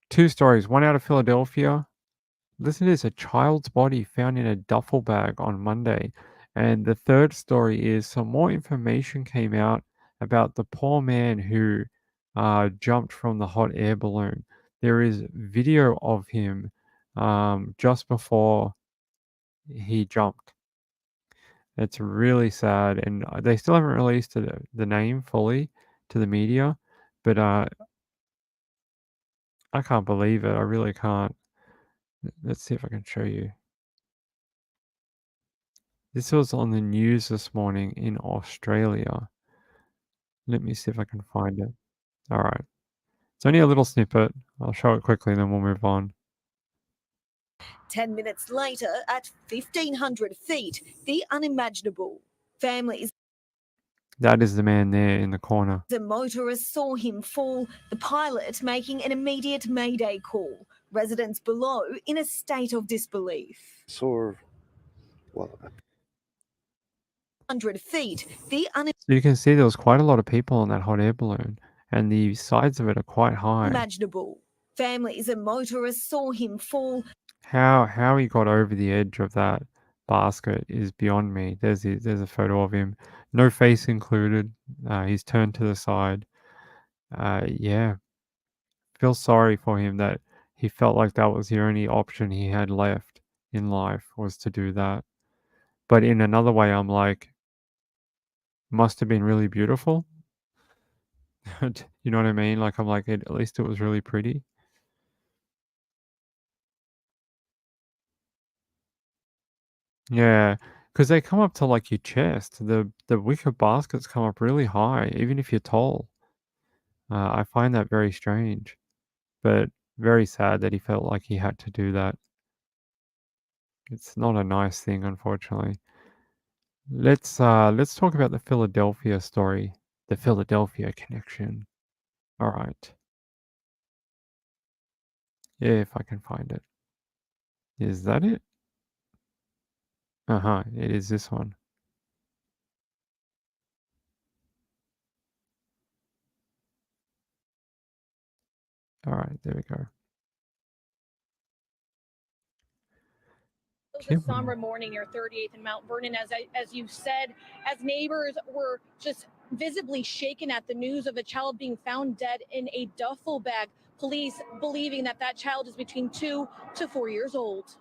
2 stories. One out of Philadelphia. Listen to this: a child's body found in a duffel bag on Monday. And the third story is some more information came out about the poor man who jumped from the hot air balloon. There is video of him just before he jumped. It's really sad, and they still haven't released the name fully to the media, but I can't believe it. I really can't. Let's see if I can show you. This was on the news this morning in Australia. Let me see if I can find it. All right. It's only a little snippet. I'll show it quickly, then we'll move on. 10 minutes later, at 1,500 feet, the unimaginable. Families. That is the man there in the corner. The motorist saw him fall, the pilot making an immediate mayday call. Residents below in a state of disbelief. So 100 feet, the So you can see there was quite a lot of people on that hot air balloon, and the sides of it are quite high. unimaginable. Families and motorists saw him fall. How he got over the edge of that basket is beyond me. There's a photo of him, no face included. He's turned to the side. Yeah, feel sorry for him that he felt like that was the only option he had left in life was to do that. But in another way, I'm like, must have been really beautiful. You know what I mean? Like, I'm like, at least it was really pretty. Yeah, because they come up to like your chest. The wicker baskets come up really high, even if you're tall. I find that very strange, but very sad that he felt like he had to do that. It's not a nice thing, unfortunately. Let's talk about the Philadelphia story, the Philadelphia connection. All right, if I can find it. Is that it? Uh-huh, it is this one. All right, there we go. It was a somber morning near 38th and Mount Vernon, as you said, as neighbors were just visibly shaken at the news of a child being found dead in a duffel bag. Police believing that that child is between 2 to 4 years old.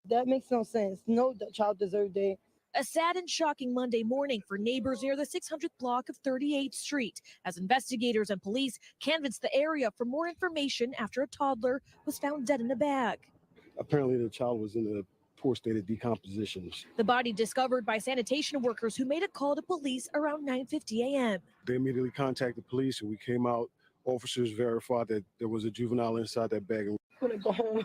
That makes no sense. No child deserved it. A sad and shocking Monday morning for neighbors near the 600th block of 38th Street as investigators and police canvassed the area for more information after a toddler was found dead in a bag. Apparently, the child was in a poor state of decomposition. The body discovered by sanitation workers who made a call to police around 9:50 a.m. They immediately contacted police, and we came out. Officers verified that there was a juvenile inside that bag. Go home.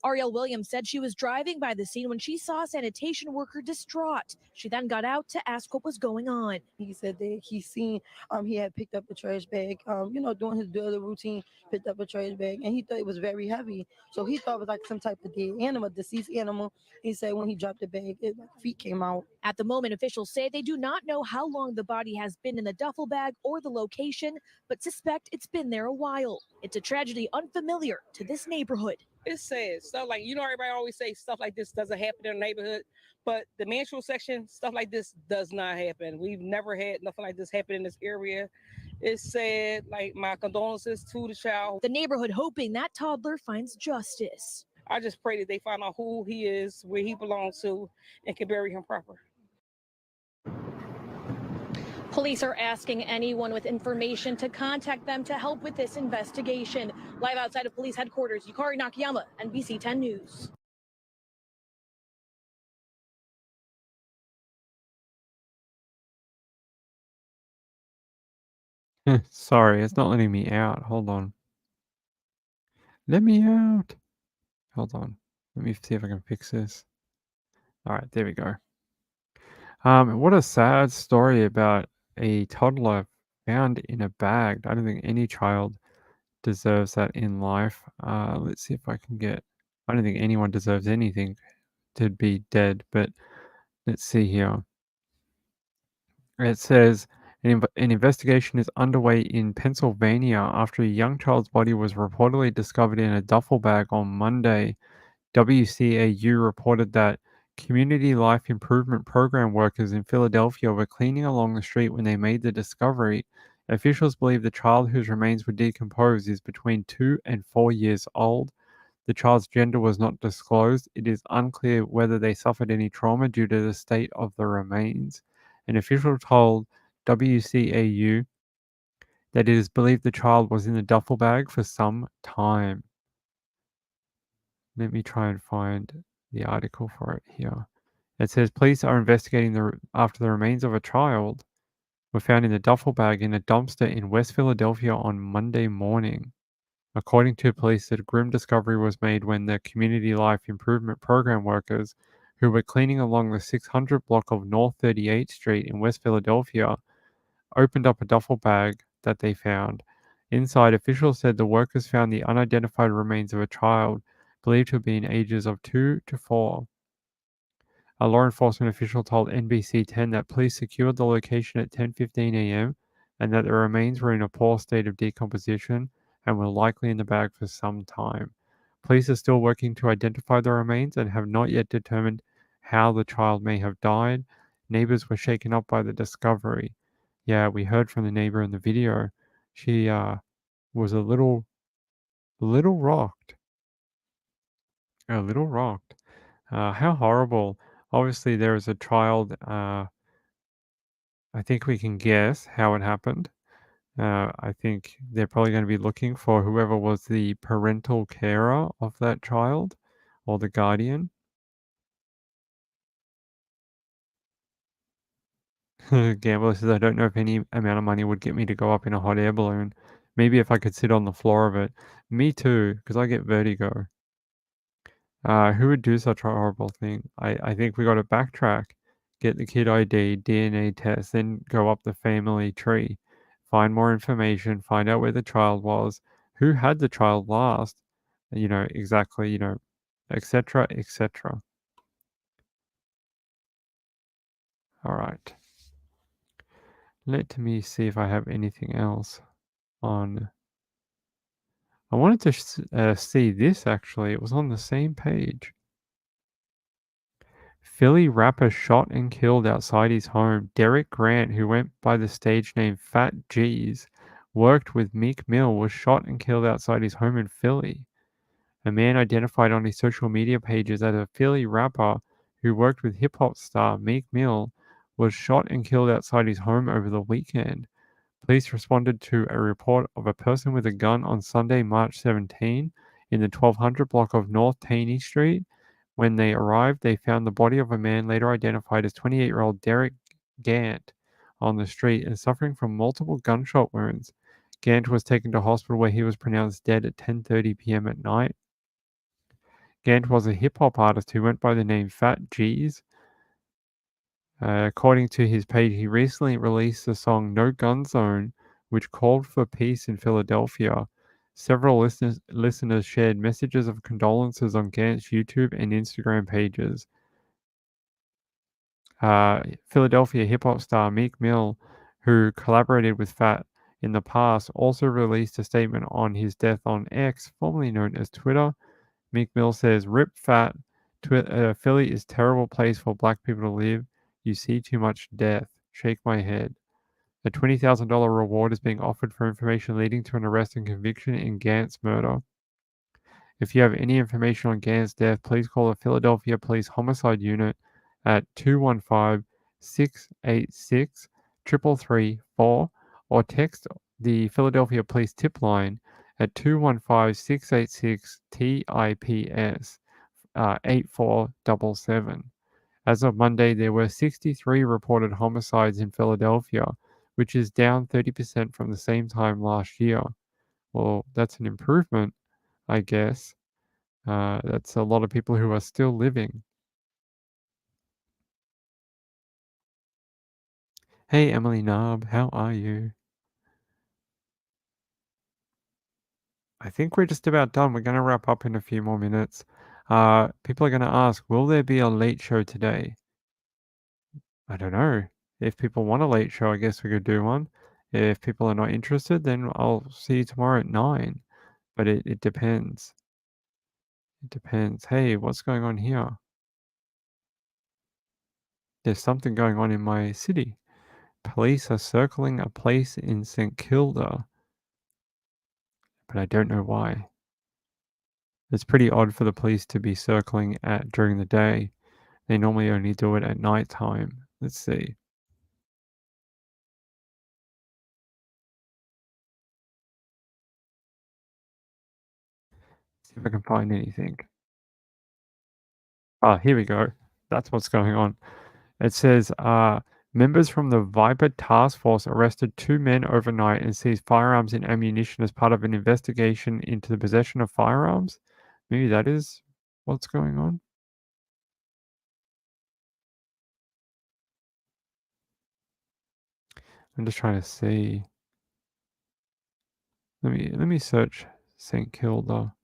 Ariel Williams said she was driving by the scene when she saw a sanitation worker distraught. She then got out to ask what was going on. He said that he seen he had picked up a trash bag, doing his daily routine, picked up a trash bag, and he thought it was very heavy. So he thought it was like some type of dead animal, deceased animal. He said when he dropped the bag, feet came out. At the moment, officials say they do not know how long the body has been in the duffel bag or the location, but suspect it's been there a while. It's a tragedy unfamiliar to this neighborhood. It's sad. Stuff like, everybody always say stuff like this doesn't happen in the neighborhood, but the menstrual section, stuff like this does not happen. We've never had nothing like this happen in this area. It's sad. Like, my condolences to the child. The neighborhood hoping that toddler finds justice. I just pray that they find out who he is, where he belongs to, and can bury him proper. Police are asking anyone with information to contact them to help with this investigation. Live outside of police headquarters, Yukari Nakayama, NBC 10 News. Sorry, it's not letting me out. Hold on. Let me out. Hold on. Let me see if I can fix this. All right, there we go. What a sad story about a toddler found in a bag. I don't think any child deserves that in life. Let's see if I can get. I don't think anyone deserves anything to be dead, but let's see here. It says an investigation is underway in Pennsylvania after a young child's body was reportedly discovered in a duffel bag on Monday. WCAU reported that Community Life Improvement Program workers in Philadelphia were cleaning along the street when they made the discovery. Officials believe the child whose remains were decomposed is between 2 and 4 years old. The child's gender was not disclosed. It is unclear whether they suffered any trauma due to the state of the remains. An official told WCAU that it is believed the child was in the duffel bag for some time. Let me try and find the article for it here. It says police are investigating after the remains of a child were found in a duffel bag in a dumpster in West Philadelphia on Monday morning. According to police, the grim discovery was made when the Community Life Improvement Program workers who were cleaning along the 600 block of North 38th Street in West Philadelphia opened up a duffel bag that they found. Inside, officials said the workers found the unidentified remains of a child believed to be in ages of 2 to 4. A law enforcement official told NBC 10 that police secured the location at 10:15 a.m. and that the remains were in a poor state of decomposition and were likely in the bag for some time. Police are still working to identify the remains and have not yet determined how the child may have died. Neighbors were shaken up by the discovery. Yeah, we heard from the neighbor in the video. She was a little rocked. A little rocked. How horrible. Obviously, there is a child I think we can guess how it happened. I think they're probably going to be looking for whoever was the parental carer of that child or the guardian. Gambler says, I don't know if any amount of money would get me to go up in a hot air balloon. Maybe if I could sit on the floor of it. Me too, because I get vertigo. Who would do such a horrible thing? I think we got to backtrack, get the kid ID, DNA test, then go up the family tree, find more information, find out where the child was, who had the child last, exactly, etc., etc. All right. Let me see if I have anything else on. I wanted to see this actually. It was on the same page. Philly rapper shot and killed outside his home. Derek Grant, who went by the stage name Fat G's, worked with Meek Mill, was shot and killed outside his home in Philly. A man identified on his social media pages as a Philly rapper who worked with hip-hop star Meek Mill was shot and killed outside his home over the weekend. Police responded to a report of a person with a gun on Sunday, March 17, in the 1200 block of North Taney Street. When they arrived, they found the body of a man later identified as 28-year-old Derek Gant on the street and suffering from multiple gunshot wounds. Gant was taken to hospital where he was pronounced dead at 10:30 p.m. at night. Gant was a hip-hop artist who went by the name Fat G's. According to his page, he recently released the song No Gun Zone, which called for peace in Philadelphia. Several listeners shared messages of condolences on Gant's YouTube and Instagram pages. Philadelphia hip-hop star Meek Mill, who collaborated with Fat in the past, also released a statement on his death on X, formerly known as Twitter. Meek Mill says, "Rip Fat. Philly is a terrible place for black people to live. You see too much death. Shake my head." A $20,000 reward is being offered for information leading to an arrest and conviction in Gant's murder. If you have any information on Gant's death, please call the Philadelphia Police Homicide Unit at 215-686-3334 or text the Philadelphia Police Tip Line at 215-686-TIPS 8477. As of Monday, there were 63 reported homicides in Philadelphia, which is down 30% from the same time last year. Well, that's an improvement, I guess. That's a lot of people who are still living. Hey, Emily Narb, how are you? I think we're just about done. We're going to wrap up in a few more minutes. People are going to ask, will there be a late show today? I don't know. If people want a late show, I guess we could do one. If people are not interested, then I'll see you tomorrow at 9. But it depends. It depends. Hey, what's going on here? There's something going on in my city. Police are circling a place in St. Kilda, but I don't know why. It's pretty odd for the police to be circling during the day. They normally only do it at night time. Let's see. See if I can find anything. Ah, here we go. That's what's going on. It says, members from the Viper Task Force arrested 2 men overnight and seized firearms and ammunition as part of an investigation into the possession of firearms. Maybe that is what's going on. I'm just trying to see. Let me search St. Kilda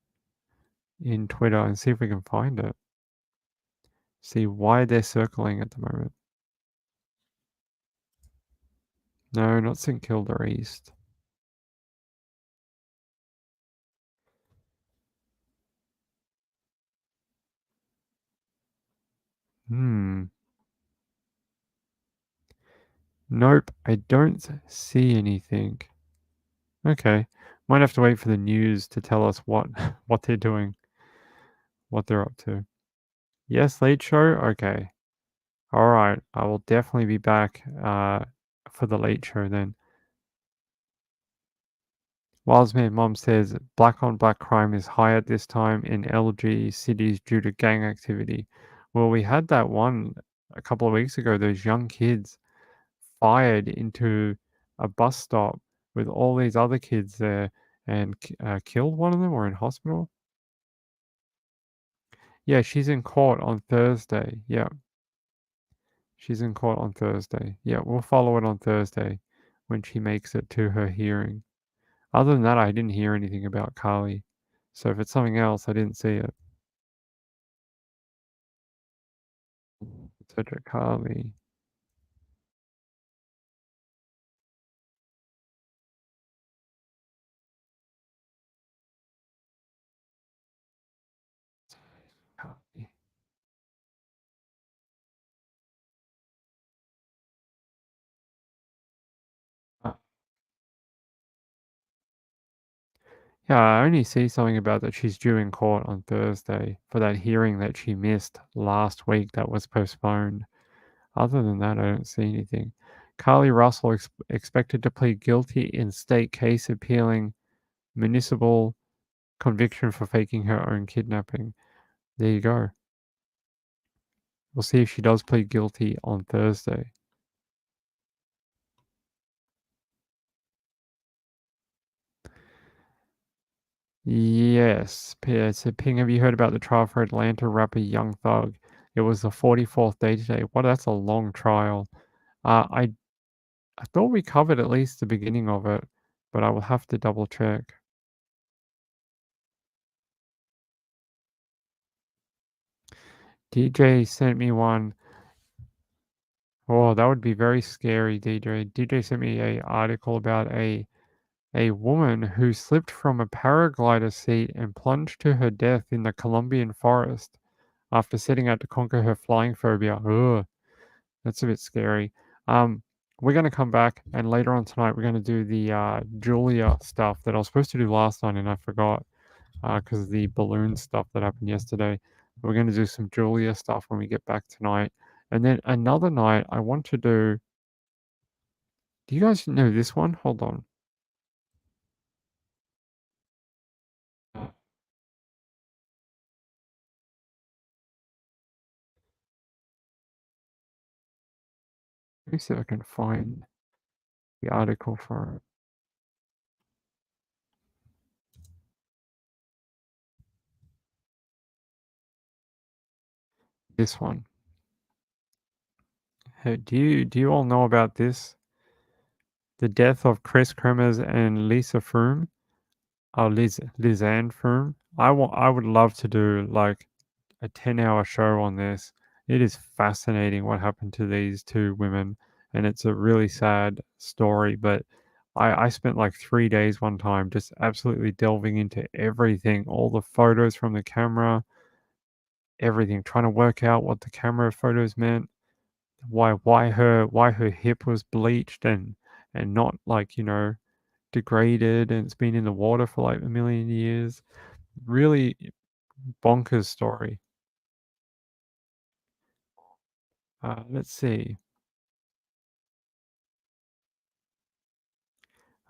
in Twitter and see if we can find it. See why they're circling at the moment. No, not St. Kilda East. Nope, I don't see anything. Okay, might have to wait for the news to tell us what they're doing, what they're up to. Yes, late show? Okay. All right, I will definitely be back for the late show then. Wildman Mom says black on black crime is high at this time in LG cities due to gang activity. Well, we had that one a couple of weeks ago, those young kids fired into a bus stop with all these other kids there and killed one of them or in hospital. Yeah, she's in court on Thursday. Yeah. She's in court on Thursday. Yeah, we'll follow it on Thursday when she makes it to her hearing. Other than that, I didn't hear anything about Carly. So if it's something else, I didn't see it. Cedric Carly. Carly. Yeah, I only see something about that she's due in court on Thursday for that hearing that she missed last week that was postponed. Other than that, I don't see anything. Carly Russell expected to plead guilty in state case appealing municipal conviction for faking her own kidnapping. There you go. We'll see if she does plead guilty on Thursday. Yes. So Ping, have you heard about the trial for Atlanta rapper Young Thug? It was the 44th day today. What? That's a long trial. I thought we covered at least the beginning of it, but I will have to double check. DJ sent me one. Oh, that would be very scary, DJ. DJ sent me an article about a woman who slipped from a paraglider seat and plunged to her death in the Colombian forest after setting out to conquer her flying phobia. Ugh, that's a bit scary. We're going to come back, and later on tonight, we're going to do the Julia stuff that I was supposed to do last night, and I forgot because of the balloon stuff that happened yesterday. We're going to do some Julia stuff when we get back tonight. And then another night, I want to do... Do you guys know this one? Hold on. Let me see if I can find the article for it. This one. Hey, do you all know about this? The death of Chris Kremers and Lisa Froome? Oh, Lizanne Froome. I would love to do like a 10-hour show on this. It is fascinating what happened to these two women, and it's a really sad story, but I spent like 3 days one time just absolutely delving into everything, all the photos from the camera, everything, trying to work out what the camera photos meant, why her hip was bleached and not like, degraded, and it's been in the water for like a million years. Really bonkers story. Let's see.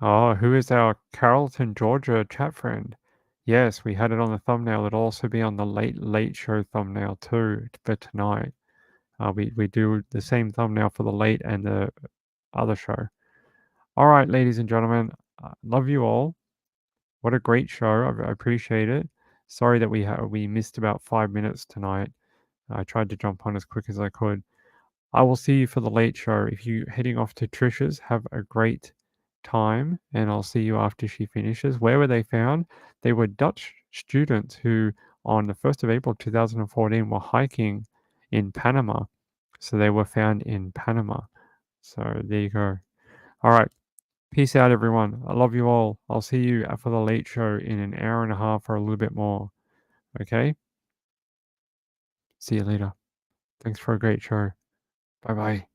Oh, who is our Carrollton, Georgia chat friend? Yes, we had it on the thumbnail. It'll also be on the late show thumbnail too for tonight. We do the same thumbnail for the late and the other show. All right, ladies and gentlemen, love you all. What a great show. I appreciate it. Sorry that we missed about 5 minutes tonight. I tried to jump on as quick as I could. I will see you for the late show. If you're heading off to Trisha's, have a great time, and I'll see you after she finishes. Where were they found? They were Dutch students who, on the 1st of April 2014, were hiking in Panama. So they were found in Panama. So there you go. All right. Peace out, everyone. I love you all. I'll see you for the late show in an hour and a half or a little bit more. Okay? See you later. Thanks for a great show. Bye-bye.